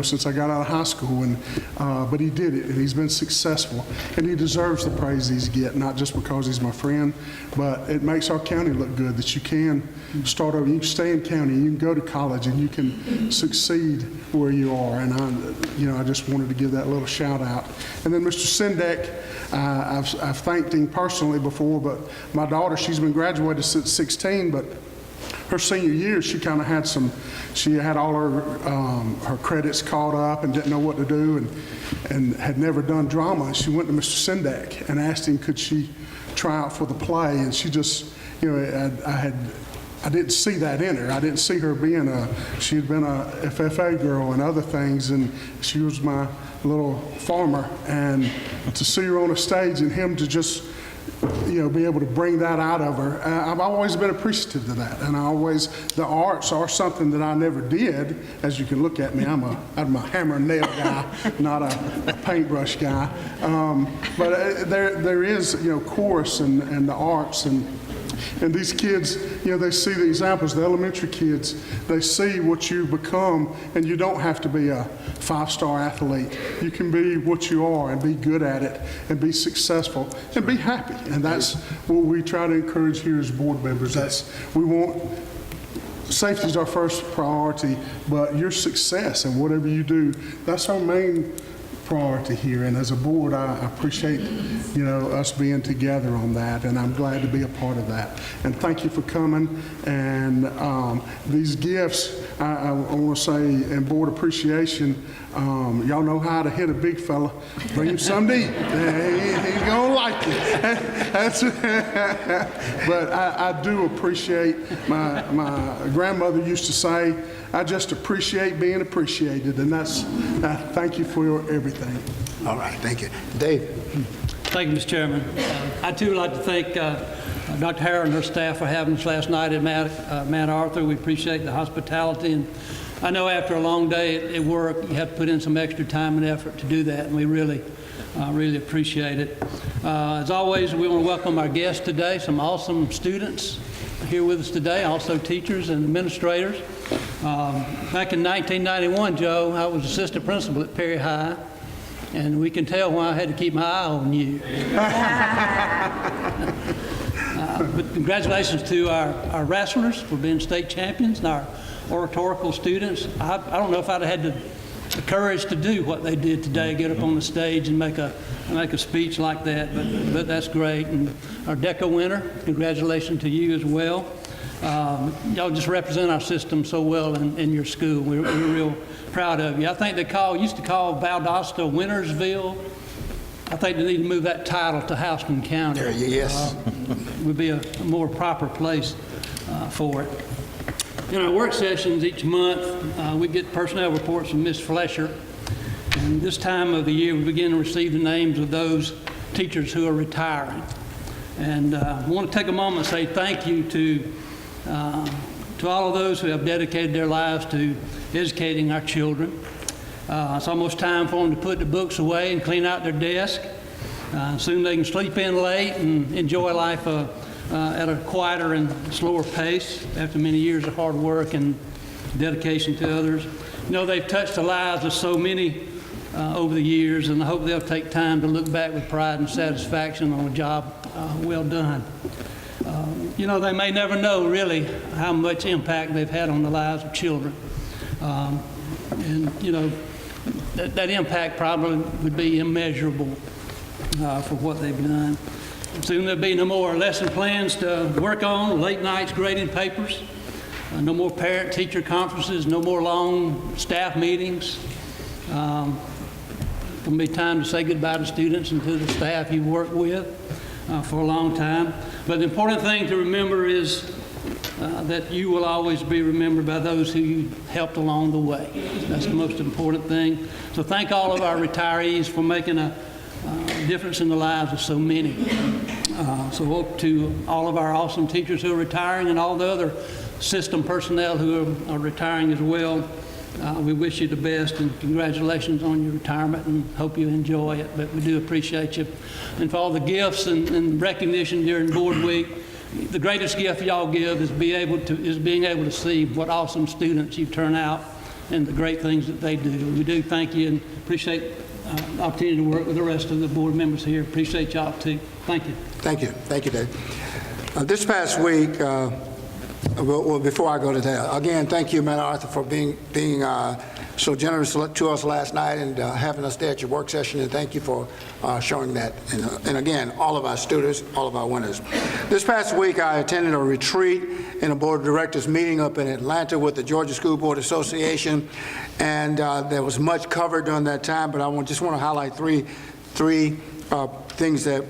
since I got out of high school, but he did it, and he's been successful, and he deserves the praise he's getting, not just because he's my friend, but it makes our county look good that you can start over, you can stay in county, you can go to college, and you can succeed where you are, and I just wanted to give that little shout out. And then Mr. Sendek, I've thanked him personally before, but my daughter, she's been graduated since 16, but her senior year, she kind of she had all her credits caught up and didn't know what to do, and had never done drama. And she went to Mr. Sendek and asked him could she try out for the play, and she just, I didn't see that in her. I didn't see her she had been a FFA girl and other things, and she was my little farmer, and to see her on a stage and him to just be able to bring that out of her. I've always been appreciative of that, and the arts are something that I never did. As you can look at me, I'm a hammer and nail guy, not a paintbrush guy. But there is, chorus and the arts, and these kids, they see the examples, the elementary kids, they see what you become, and you don't have to be a 5-star athlete. You can be what you are and be good at it and be successful and be happy. And that's what we try to encourage here as board members. Safety is our first priority, but your success and whatever you do, that's our main priority here, and as a board, I appreciate us being together on that, and I'm glad to be a part of that. And thank you for coming. And these gifts, I want to say, in board appreciation, y'all know how to hit a big fella. Bring him something to eat. He's gonna like it. But I do appreciate. My grandmother used to say, I just appreciate being appreciated, and thank you for everything. All right, thank you. Dave. Thank you, Mr. Chairman. I too would like to thank Dr. Harrell and her staff for having us last night at Mount Arthur. We appreciate the hospitality, and I know after a long day at work, you have to put in some extra time and effort to do that, and we really appreciate it. As always, we want to welcome our guests today, some awesome students here with us today, also teachers and administrators. Back in 1991, Joe, I was assistant principal at Perry High, and we can tell why I had to keep my eye on you. But congratulations to our wrestlers for being state champions and our oratorical students. I don't know if I'd have had to the courage to do what they did today, get up on the stage and make a speech like that. But that's great. And our DECA winner, congratulations to you as well. Y'all just represent our system so well in your school. We're real proud of you. I think they used to call Valdosta Wintersville. I think they need to move that title to Houston County. Yes. Would be a more proper place for it. In our work sessions each month, we get personnel reports from Ms. Flesher. And this time of the year, we begin to receive the names of those teachers who are retiring. And I want to take a moment and say thank you to all of those who have dedicated their lives to educating our children. It's almost time for them to put the books away and clean out their desk. Soon they can sleep in late and enjoy life at a quieter and slower pace after many years of hard work and dedication to others. You know, they've touched the lives of so many over the years, and I hope they'll take time to look back with pride and satisfaction on a job well done. You know, they may never know really how much impact they've had on the lives of children. And, you know, that impact probably would be immeasurable for what they've done. Soon there'll be no more lesson plans to work on, late nights grading papers, no more parent-teacher conferences, no more long staff meetings. It'll be time to say goodbye to students and to the staff you've worked with for a long time. But the important thing to remember is that you will always be remembered by those who you helped along the way. That's the most important thing. So thank all of our retirees for making a difference in the lives of so many. So to all of our awesome teachers who are retiring and all the other system personnel who are retiring as well, we wish you the best and congratulations on your retirement and hope you enjoy it. But we do appreciate you. And for all the gifts and recognition during board week, the greatest gift y'all give is being able to see what awesome students you turn out and the great things that they do. We do thank you and appreciate the opportunity to work with the rest of the board members here. Appreciate y'all too. Thank you. Thank you. Thank you, Dave. This past week, well, before I go to that, again, thank you, Matt Arthur, for being so generous to us last night and having us there at your work session, and thank you for showing that. And again, all of our students, all of our winners. This past week, I attended a retreat in a board of directors meeting up in Atlanta with the Georgia School Board Association, and there was much covered during that time, but I just want to highlight three things that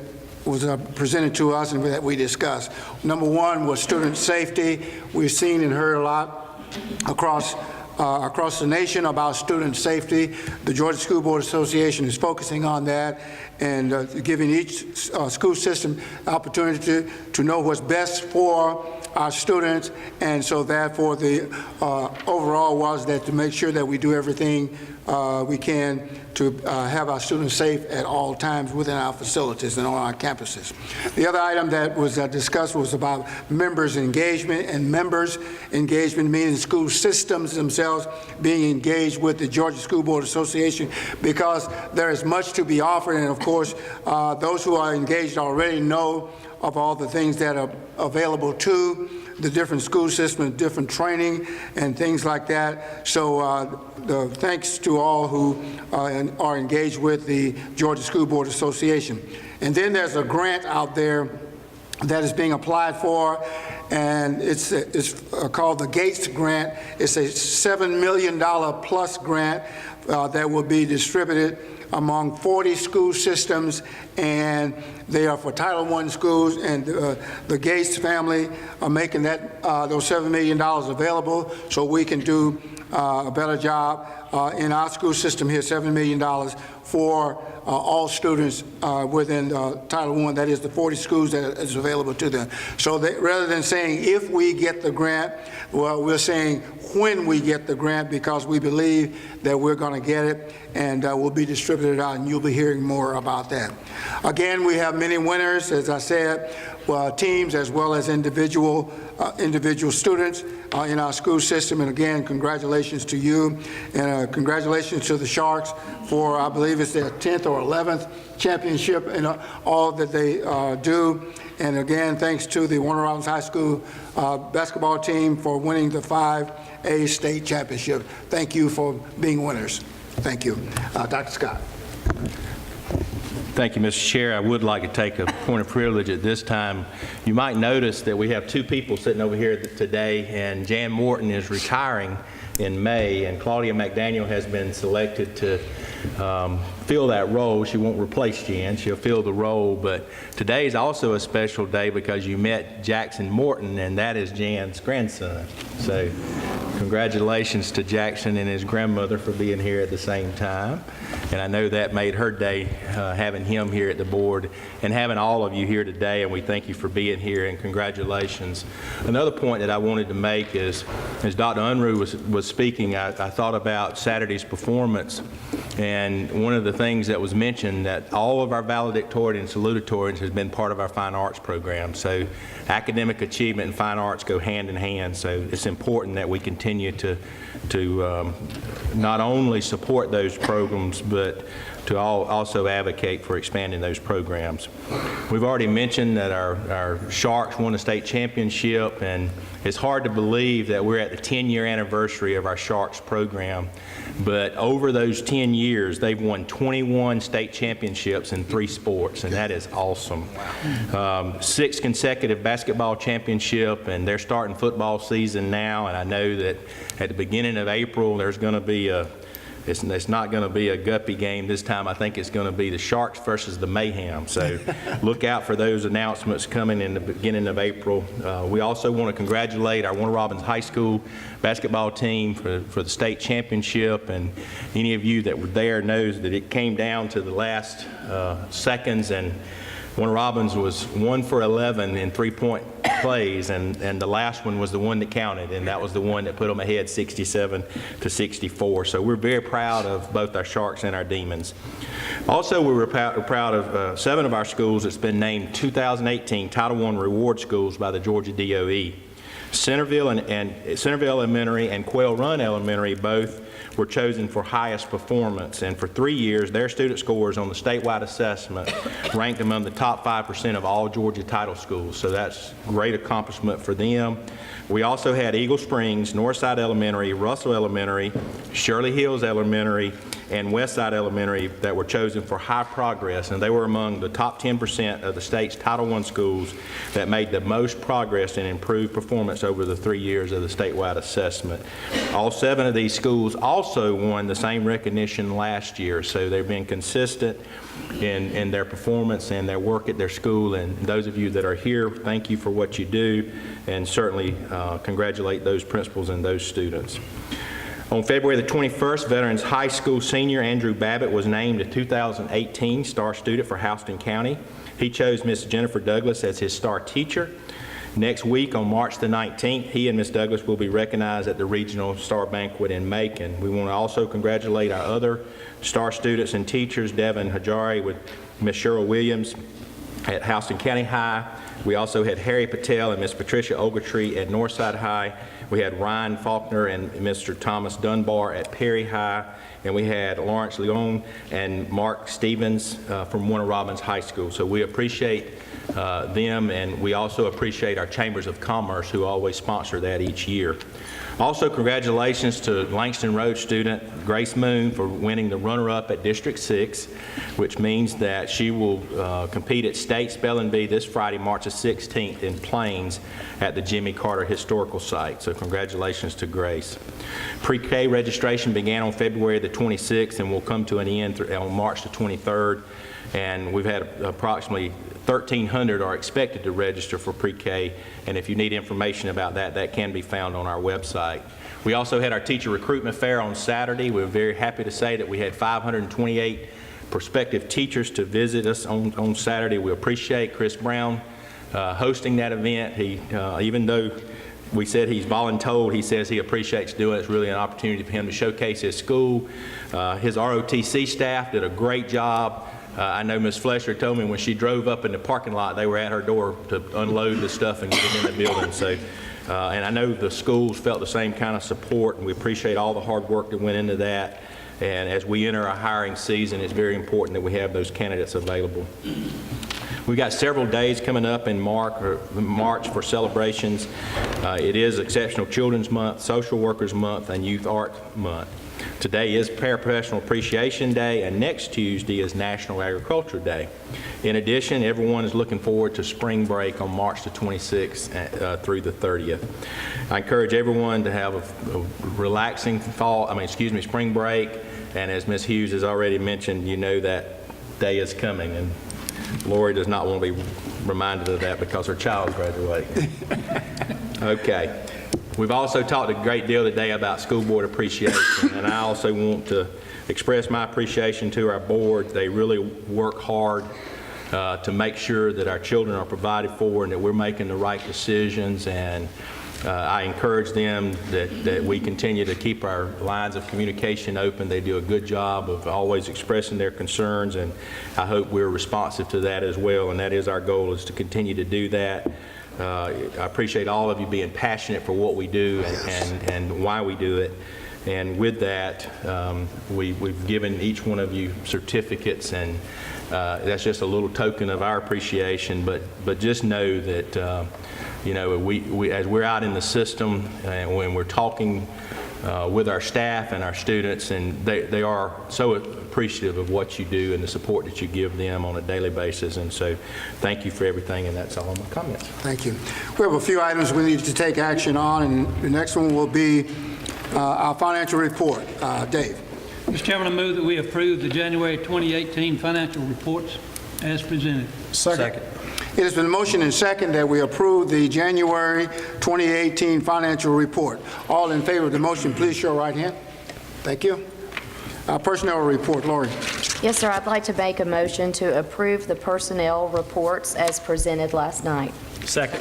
was presented to us and that we discussed. Number one was student safety. We've seen and heard a lot across the nation about student safety. The Georgia School Board Association is focusing on that and giving each school system the opportunity to know what's best for our students. And so therefore the overall was that to make sure that we do everything we can to have our students safe at all times within our facilities and on our campuses. The other item that was discussed was about members' engagement, and members' engagement meaning school systems themselves being engaged with the Georgia School Board Association, because there is much to be offered, and of course those who are engaged already know of all the things that are available to the different school systems, different training and things like that. So thanks to all who are engaged with the Georgia School Board Association. And then there's a grant out there that is being applied for, and it's called the Gates Grant. It's a $7 million plus grant that will be distributed among 40 school systems, and they are for Title I schools, and the Gates family are making that those $7 million available so we can do a better job in our school system here, $7 million for all students within Title I, that is the 40 schools that is available to them. So rather than saying if we get the grant, well, we're saying when we get the grant, because we believe that we're going to get it and will be distributed out, and you'll be hearing more about that. Again, we have many winners, as I said, teams as well as individual students in our school system. And again, congratulations to you, and congratulations to the Sharks for, I believe it's their 10th or 11th championship in all that they do. And again, thanks to the Warner Robins High School basketball team for winning the 5A state championship. Thank you for being winners. Thank you. Dr. Scott. Thank you, Mr. Chair. I would like to take a point of privilege at this time. You might notice that we have two people sitting over here today, and Jan Morton is retiring in May, and Claudia McDaniel has been selected to fill that role. She won't replace Jan, she'll fill the role, but today is also a special day because you met Jackson Morton, and that is Jan's grandson. So congratulations to Jackson and his grandmother for being here at the same time. And I know that made her day having him here at the board and having all of you here today, and we thank you for being here, and congratulations. Another point that I wanted to make is, as Dr. Unruh was speaking, I thought about Saturday's performance, and one of the things that was mentioned that all of our valedictorian and salutatorians has been part of our fine arts program. So academic achievement and fine arts go hand in hand, so it's important that we continue to not only support those programs, but to also advocate for expanding those programs. We've already mentioned that our Sharks won a state championship, and it's hard to believe that we're at the 10-year anniversary of our Sharks program. But over those 10 years, they've won 21 state championships in 3 sports, and that is awesome. 6 consecutive basketball championship, and they're starting football season now, and I know that at the beginning of April, there's going to be it's not going to be a guppy game this time. I think it's going to be the Sharks versus the Mayhem. So look out for those announcements coming in the beginning of April. We also want to congratulate our Warner Robins High School basketball team for the state championship. And any of you that were there knows that it came down to the last seconds, and Warner Robins was 1 for 11 in 3-point plays, and the last one was the one that counted, and that was the one that put them ahead 67-64. So we're very proud of both our Sharks and our Demons. Also, we were proud of 7 of our schools that's been named 2018 Title I Reward Schools by the Georgia DOE. Centerville Elementary and Quail Run Elementary both were chosen for highest performance, and for 3 years their student scores on the statewide assessment ranked among the top 5% of all Georgia title schools, so that's a great accomplishment for them. We also had Eagle Springs, Northside Elementary, Russell Elementary, Shirley Hills Elementary, and Westside Elementary that were chosen for high progress, and they were among the top 10% of the state's Title I schools that made the most progress and improved performance over the 3 years of the statewide assessment. All 7 of these schools also won the same recognition last year, so they've been consistent in their performance and their work at their school, and those of you that are here, thank you for what you do, and certainly congratulate those principals and those students. On February the 21st, Veterans High School senior Andrew Babbitt was named a 2018 Star Student for Houston County. He chose Miss Jennifer Douglas as his star teacher. Next week, on March the 19th, he and Miss Douglas will be recognized at the Regional Star Banquet in Macon. We want to also congratulate our other star students and teachers, Devin Hajari with Miss Cheryl Williams at Houston County High. We also had Harry Patel and Miss Patricia Ogletree at Northside High. We had Ryan Faulkner and Mr. Thomas Dunbar at Perry High. And we had Lawrence Leon and Mark Stevens from Warner Robins High School. So we appreciate them, and we also appreciate our Chambers of Commerce who always sponsor that each year. Also, congratulations to Langston Road student Grace Moon for winning the runner-up at District 6, which means that she will compete at State Spelling Bee this Friday, March the 16th in Plains at the Jimmy Carter Historical Site. So congratulations to Grace. Pre-K registration began on February the 26th and will come to an end on March the 23rd. And we've had approximately 1,300 are expected to register for pre-K, and if you need information about that, that can be found on our website. We also had our teacher recruitment fair on Saturday. We were very happy to say that we had 528 prospective teachers to visit us on Saturday. We appreciate Chris Brown hosting that event. He, even though we said he's voluntold, he says he appreciates doing it. It's really an opportunity for him to showcase his school. His ROTC staff did a great job. I know Ms. Flesher told me when she drove up in the parking lot, they were at her door to unload the stuff and get it in the building. So, and I know the schools felt the same kind of support, and we appreciate all the hard work that went into that. And as we enter our hiring season, it's very important that we have those candidates available. We've got several days coming up in March for celebrations. It is Exceptional Children's Month, Social Workers Month, and Youth Art Month. Today is Paraprofessional Appreciation Day, and next Tuesday is National Agriculture Day. In addition, everyone is looking forward to spring break on March the 26th through the 30th. I encourage everyone to have a relaxing spring break, and as Ms. Hughes has already mentioned, you know that day is coming, and Lori does not want to be reminded of that because her child is graduating. Okay. We've also talked a great deal today about school board appreciation, and I also want to express my appreciation to our board. They really work hard to make sure that our children are provided for and that we're making the right decisions, and I encourage them that we continue to keep our lines of communication open. They do a good job of always expressing their concerns, and I hope we're responsive to that as well, and that is our goal, is to continue to do that. I appreciate all of you being passionate for what we do and why we do it. And with that, we've given each one of you certificates, and that's just a little token of our appreciation. But just know that we as we're out in the system and when we're talking with our staff and our students, and they are so appreciative of what you do and the support that you give them on a daily basis. And so thank you for everything, and that's all my comments. Thank you. We have a few items we need to take action on, and the next one will be our financial report. Dave. Mr. Chairman, I move that we approve the January 2018 financial reports as presented. Second. It has been motioned and second that we approve the January 2018 financial report. All in favor of the motion, please show right hand. Thank you. Personnel report, Lori. Yes, sir. I'd like to make a motion to approve the personnel reports as presented last night. Second.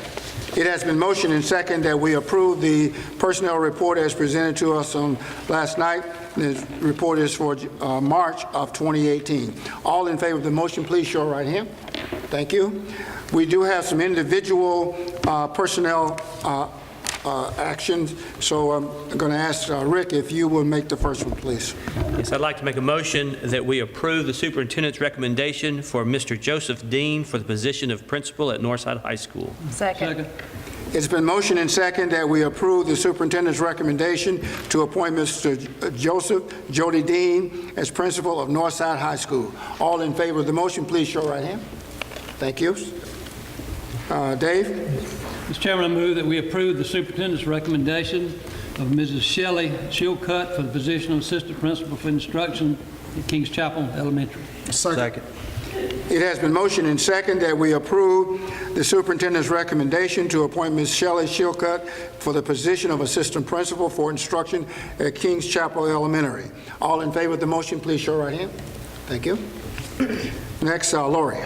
It has been motioned and second that we approve the personnel report as presented to us on last night. The report is for March of 2018. All in favor of the motion, please show right hand. Thank you. We do have some individual personnel actions, so I'm going to ask Rick if you will make the first one, please. Yes, I'd like to make a motion that we approve the superintendent's recommendation for Mr. Joseph Dean for the position of principal at Northside High School. Second. It's been motioned and second that we approve the superintendent's recommendation to appoint Mr. Joseph Jody Dean as principal of Northside High School. All in favor of the motion, please show right hand. Thank you. Dave? Mr. Chairman, I move that we approve the superintendent's recommendation of Mrs. Shelley Shillcutt for the position of assistant principal for instruction at Kings Chapel Elementary. Second. It has been motioned and second that we approve the superintendent's recommendation to appoint Ms. Shelley Shillcutt for the position of assistant principal for instruction at Kings Chapel Elementary. All in favor of the motion, please show right hand. Thank you. Next, Lori.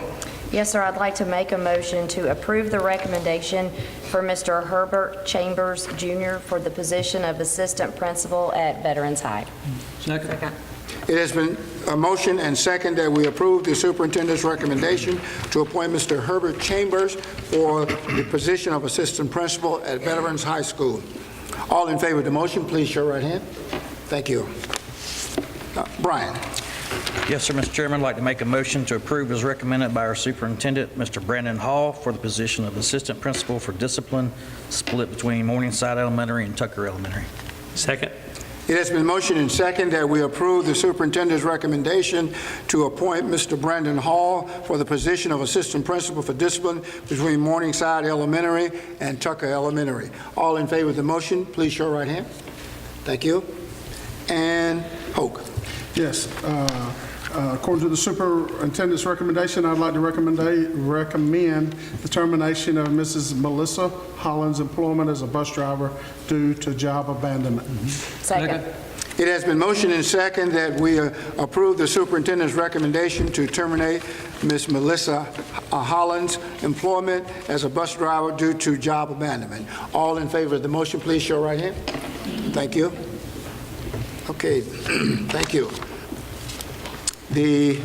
Yes, sir. I'd like to make a motion to approve the recommendation for Mr. Herbert Chambers, Jr. for the position of assistant principal at Veterans High. Second. It has been a motion and second that we approve the superintendent's recommendation to appoint Mr. Herbert Chambers for the position of assistant principal at Veterans High School. All in favor of the motion, please show right hand. Thank you. Brian. Yes, sir, Mr. Chairman, I'd like to make a motion to approve as recommended by our superintendent, Mr. Brandon Hall, for the position of assistant principal for discipline, split between Morningside Elementary and Tucker Elementary. Second. It has been motioned and second that we approve the superintendent's recommendation to appoint Mr. Brandon Hall for the position of assistant principal for discipline between Morningside Elementary and Tucker Elementary. All in favor of the motion, please show right hand. Thank you. And Hoke. Yes. According to the superintendent's recommendation, I'd like to recommend the termination of Mrs. Melissa Holland's employment as a bus driver due to job abandonment. Second. It has been motioned and second that we approve the superintendent's recommendation to terminate Ms. Melissa Holland's employment as a bus driver due to job abandonment. All in favor of the motion, please show right hand. Thank you. Okay, thank you. The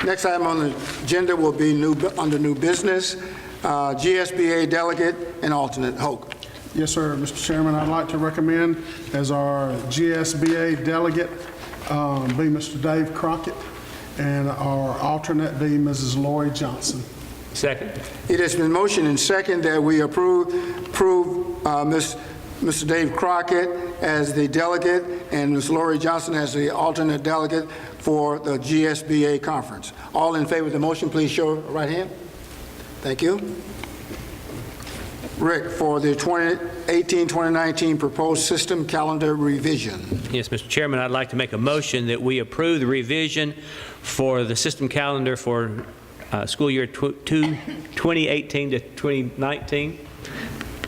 next item on the agenda will be under new business, GSBA delegate and alternate. Hoke. Yes, sir, Mr. Chairman. I'd like to recommend as our GSBA delegate be Mr. Dave Crockett, and our alternate be Mrs. Lori Johnson. Second. It has been motioned and second that we approve Mr. Dave Crockett as the delegate and Ms. Lori Johnson as the alternate delegate for the GSBA conference. All in favor of the motion, please show right hand. Thank you. Rick, for the 2018-2019 proposed system calendar revision. Yes, Mr. Chairman, I'd like to make a motion that we approve the revision for the system calendar for school year 2018 to 2019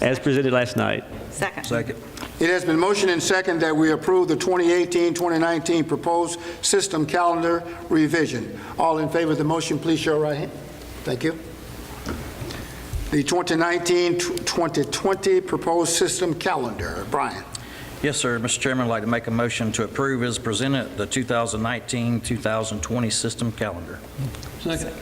as presented last night. Second. It has been motioned and second that we approve the 2018-2019 proposed system calendar revision. All in favor of the motion, please show right hand. Thank you. The 2019-2020 proposed system calendar. Brian. Yes, sir. Mr. Chairman, I'd like to make a motion to approve as presented the 2019-2020 system calendar. Second.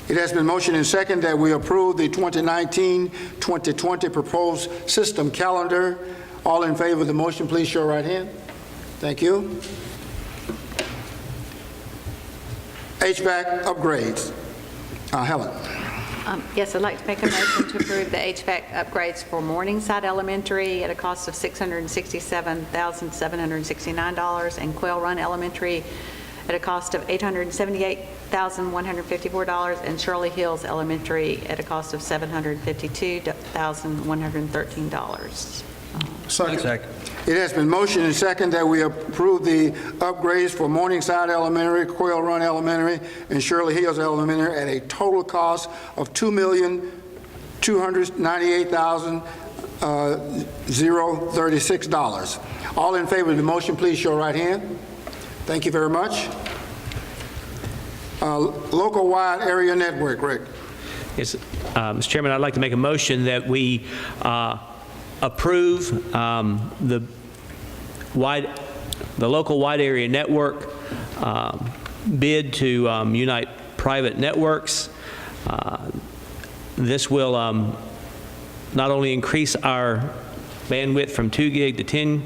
It has been motioned and second that we approve the 2019-2020 proposed system calendar. All in favor of the motion, please show right hand. Thank you. HVAC upgrades. Helen. Yes, I'd like to make a motion to approve the HVAC upgrades for Morningside Elementary at a cost of $667,769 and Quail Run Elementary at a cost of $878,154 and Shirley Hills Elementary at a cost of $752,113. Second. It has been motioned and second that we approve the upgrades for Morningside Elementary, Quail Run Elementary, and Shirley Hills Elementary at a total cost of $2,298,036. All in favor of the motion, please show right hand. Thank you very much. Local wide area network, Rick. Yes, Mr. Chairman, I'd like to make a motion that we approve the local wide area network bid to Unite Private Networks. This will not only increase our bandwidth from 2 gig to 10,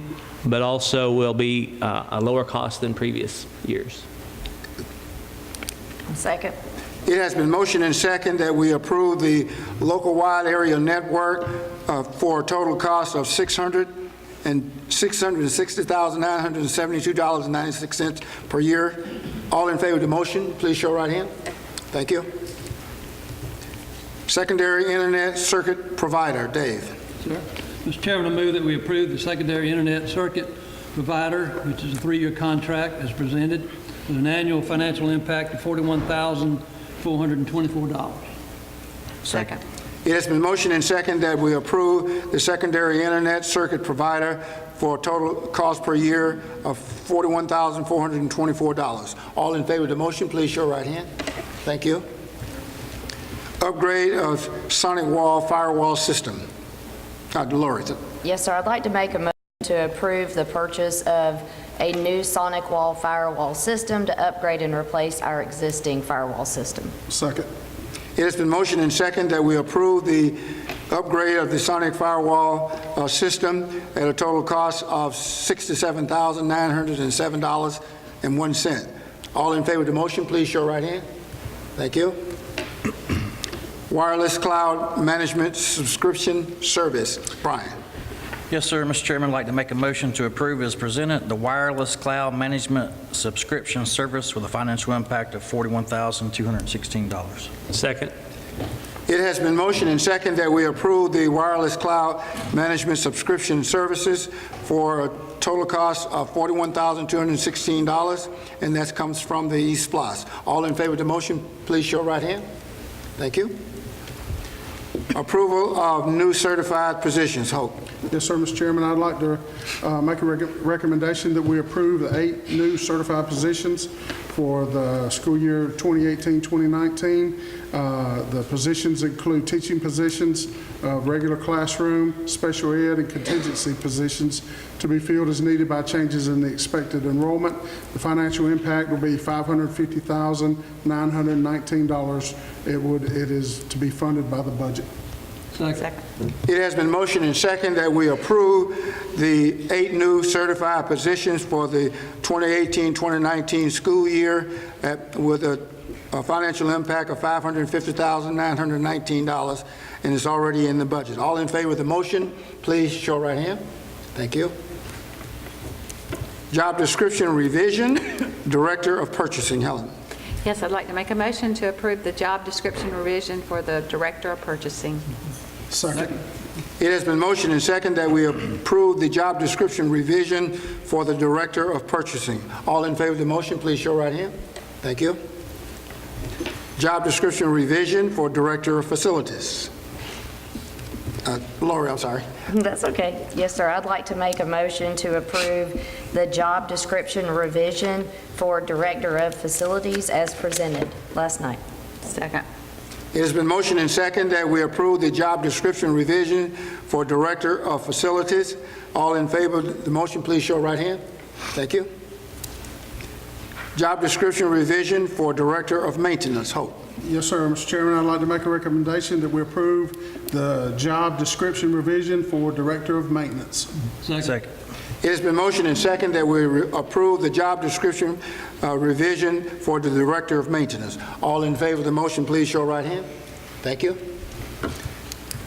but also will be a lower cost than previous years. Second. It has been motioned and second that we approve the local wide area network for a total cost of $660,972.96 per year. All in favor of the motion, please show right hand. Thank you. Secondary Internet Circuit Provider, Dave. Sir. Mr. Chairman, I move that we approve the secondary Internet Circuit Provider, which is a 3-year contract as presented, with an annual financial impact of $41,424. Second. It has been motioned and second that we approve the secondary Internet Circuit Provider for a total cost per year of $41,424. All in favor of the motion, please show right hand. Thank you. Upgrade of Sonic Wall Firewall System. Lori. Yes, sir. I'd like to make a motion to approve the purchase of a new Sonic Wall firewall system to upgrade and replace our existing firewall system. Second. It has been motioned and second that we approve the upgrade of the Sonic Firewall system at a total cost of $67,907.01. All in favor of the motion, please show right hand. Thank you. Wireless Cloud Management Subscription Service. Brian. Yes, sir. Mr. Chairman, I'd like to make a motion to approve as presented the Wireless Cloud Management Subscription Service with a financial impact of $41,216. Second. It has been motioned and second that we approve the Wireless Cloud Management Subscription Services for a total cost of $41,216, and that comes from the East Plus. All in favor of the motion, please show right hand. Thank you. Approval of new certified positions. Hope. Yes, sir, Mr. Chairman. I'd like to make a recommendation that we approve the 8 new certified positions for the school year 2018-2019. The positions include teaching positions, regular classroom, special ed, and contingency positions to be filled as needed by changes in the expected enrollment. The financial impact will be $550,919. It is to be funded by the budget. Second. It has been motioned and second that we approve the 8 new certified positions for the 2018-2019 school year with a financial impact of $550,919, and it's already in the budget. All in favor of the motion, please show right hand. Thank you. Job description revision, Director of Purchasing, Helen. Yes, I'd like to make a motion to approve the job description revision for the Director of Purchasing. Second. It has been motioned and second that we approve the job description revision for the Director of Purchasing. All in favor of the motion, please show right hand. Thank you. Job description revision for Director of Facilities. Lori, I'm sorry. That's okay. Yes, sir. I'd like to make a motion to approve the job description revision for Director of Facilities as presented last night. Second. It has been motioned and second that we approve the job description revision for Director of Facilities. All in favor of the motion, please show right hand. Thank you. Job description revision for Director of Maintenance, Hope. Yes, sir. Mr. Chairman, I'd like to make a recommendation that we approve the job description revision for Director of Maintenance. Second. It has been motioned and second that we approve the job description revision for the Director of Maintenance. All in favor of the motion, please show right hand. Thank you.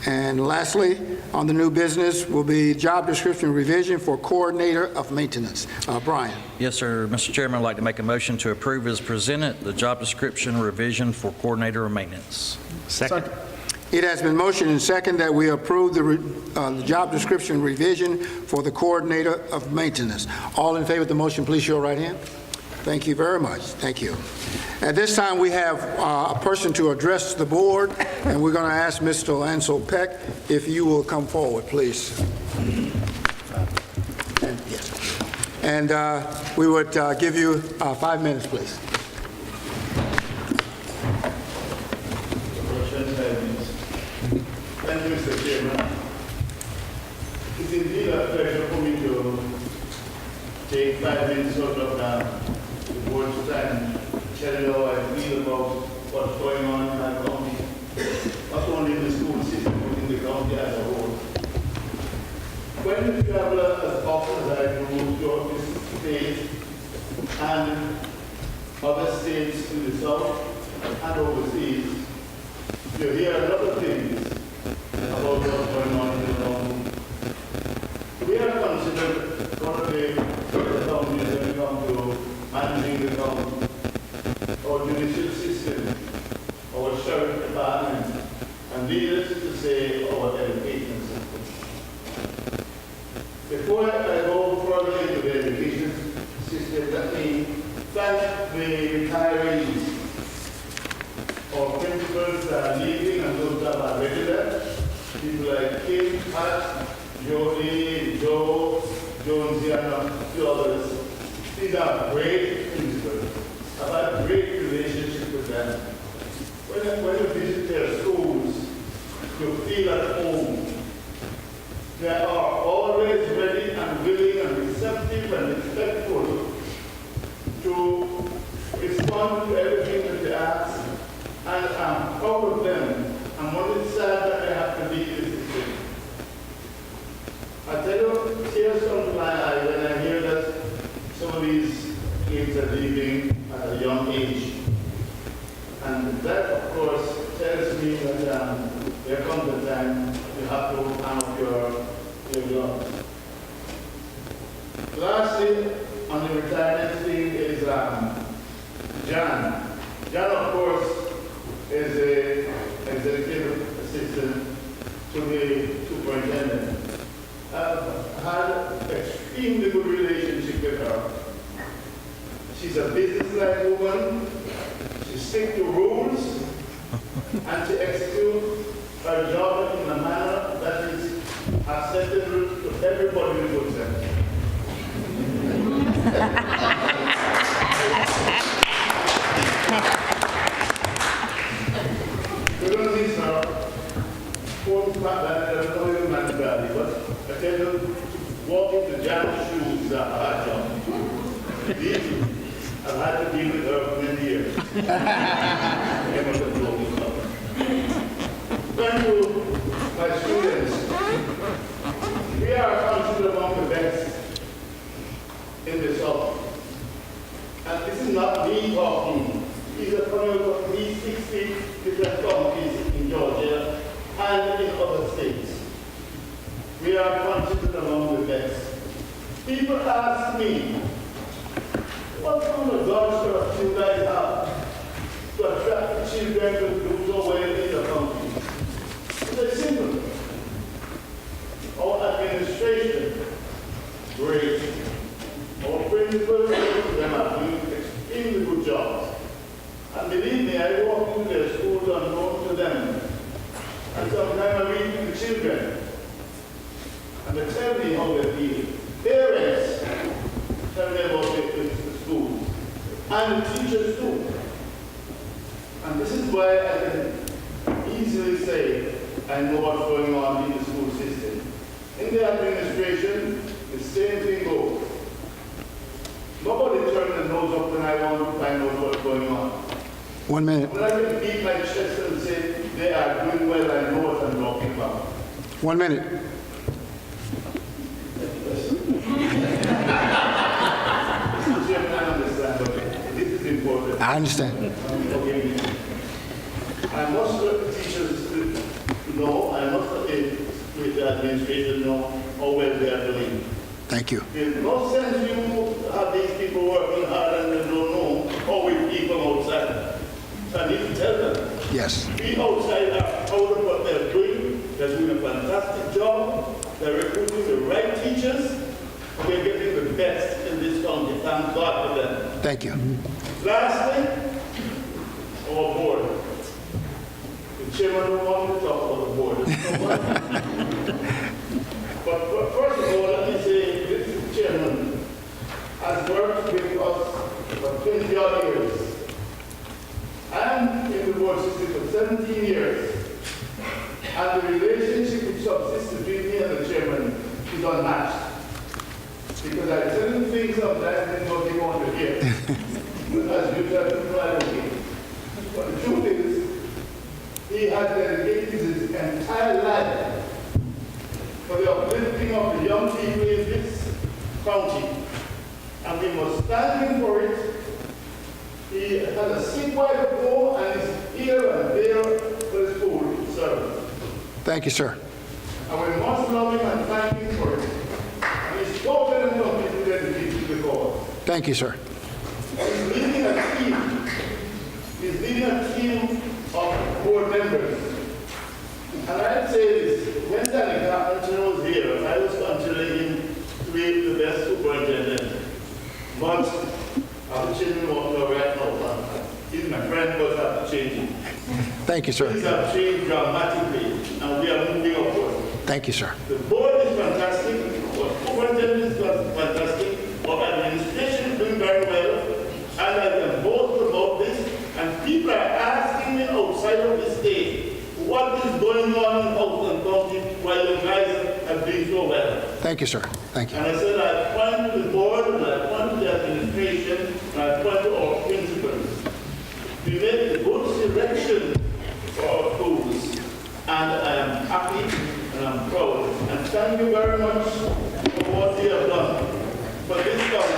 And lastly, on the new business will be job description revision for Coordinator of Maintenance. Brian. Yes, sir. Mr. Chairman, I'd like to make a motion to approve as presented the job description revision for Coordinator of Maintenance. Second. It has been motioned and second that we approve the job description revision for the Coordinator of Maintenance. All in favor of the motion, please show your right hand. Thank you very much. Thank you. At this time, we have a person to address the board, and we're going to ask Mr. Ansel Peck if you will come forward, please. And we would give you 5 minutes, please. Thank you, Mr. Chairman. It's indeed a pleasure for me to take 5 minutes out of the board's time to tell you how I feel about what's going on in our county, not only in the school system, but in the county as a whole. When we travel as often as I do throughout this state and other states to the south and overseas, you hear a lot of things about what's going on in the county. We are considered one of the counties when it comes to managing the county, our judicial system, our sheriff department, and leaders to say our education system. Before I go further into the education system, let me thank the retirees, our principals that are leaving and those that are regular, people like Kim, Pat, Jody, Joe, Jonesy, and a few others. These are great principals. I've had a great relationship with them. When you visit their schools, you feel at home. They are always ready and willing and receptive and respectful to respond to everything that they ask. And I'm proud of them. And what is sad that they have to leave this system. I tell you, tears come to my eye when I hear that some of these kids are leaving at a young age. And that, of course, tells me that there comes a time you have to hang up your jobs. Lastly, on the retirement thing is John. John, of course, is an executive assistant to the superintendent. I've had an extremely good relationship with her. She's a businesslike woman. She sticks to rules and to execute her job in a manner that is acceptable to everybody who puts them. You don't need her phone back that I don't know your man's body, but I tell you, to walk into Jan's shoes is a hard job. I've had to deal with her for many years. Thank you, my students. We are considered among the best in the South. And this is not me talking. is a community of 360 different counties in Georgia and in other states. We are considered among the best. People ask me, what kind of dogs do you guys have to attract the children to do so well in the country? It's very simple. Our administration, great. Our principals, them are doing extremely good jobs. And believe me, I walk into their schools unknown to them. And sometimes I read to the children. And they tell me how they feel. Parents tell me about the school. And the teachers too. And this is why I can easily say I know what's going on in the school system. In the administration, the same thing goes. Nobody turns their nose up when I want to find out what's going on. 1 minute. When I can beat my chest and say they are doing well, I know what I'm talking about. 1 minute. This is important. I understand. I must let the teachers know, I must let the administration know how well they are doing. Thank you. There's no sense you have these people working hard and they don't know how we people outside. So I need to tell them. Yes. We outside are proud of what they're doing. They're doing a fantastic job. They're recruiting the right teachers. We're getting the best in this county. Thank God for them. Thank you. Lastly, our board. The chairman don't want to talk about the board. But first of all, let me say this chairman has worked with us for 20 odd years. I'm in the board system for 17 years. And the relationship which subsists between me and the chairman is unmatched. Because I tell him things sometimes and what he wants to hear. As usual, people I don't hear. But the truth is, he has dedicated his entire life for the uplifting of the young people in this county. And we must stand in for it. He has a seat wide go and is here and there for the school service. Thank you, sir. And we must love him and thank him for it. And he's totally enough to dedicate to the cause. Thank you, sir. He's leading a team. He's leading a team of board members. And I'd say this, when Danny Carpenter was here, I was considering him to be the best superintendent. But after changing what we're right now, he's my friend, but after changing. Thank you, sir. Things have changed dramatically, and we are moving upward. Thank you, sir. The board is fantastic, our superintendent is fantastic, our administration is doing very well, and I can boast about this, and people are asking me outside of the state, what is going on in Houghton County while you guys are doing so well? Thank you, sir. Thank you. And I said, I point to the board, and I point to the administration, and I point to our principals. We made a good selection for our schools, and I am happy and I'm proud. And thank you very much for what you have done for this country.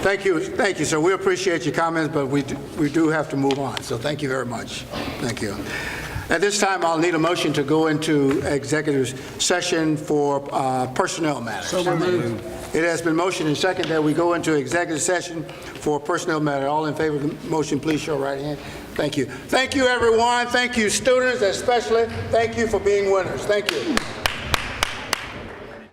Thank you, sir. Thank you, sir. We appreciate your comments, but we do have to move on. So thank you very much. Thank you. At this time, I'll need a motion to go into executive session for personnel matters. So moved. It has been motioned and seconded that we go into executive session for personnel matter. All in favor of the motion, please show right hand. Thank you. Thank you, everyone. Thank you, students, especially. Thank you for being winners. Thank you.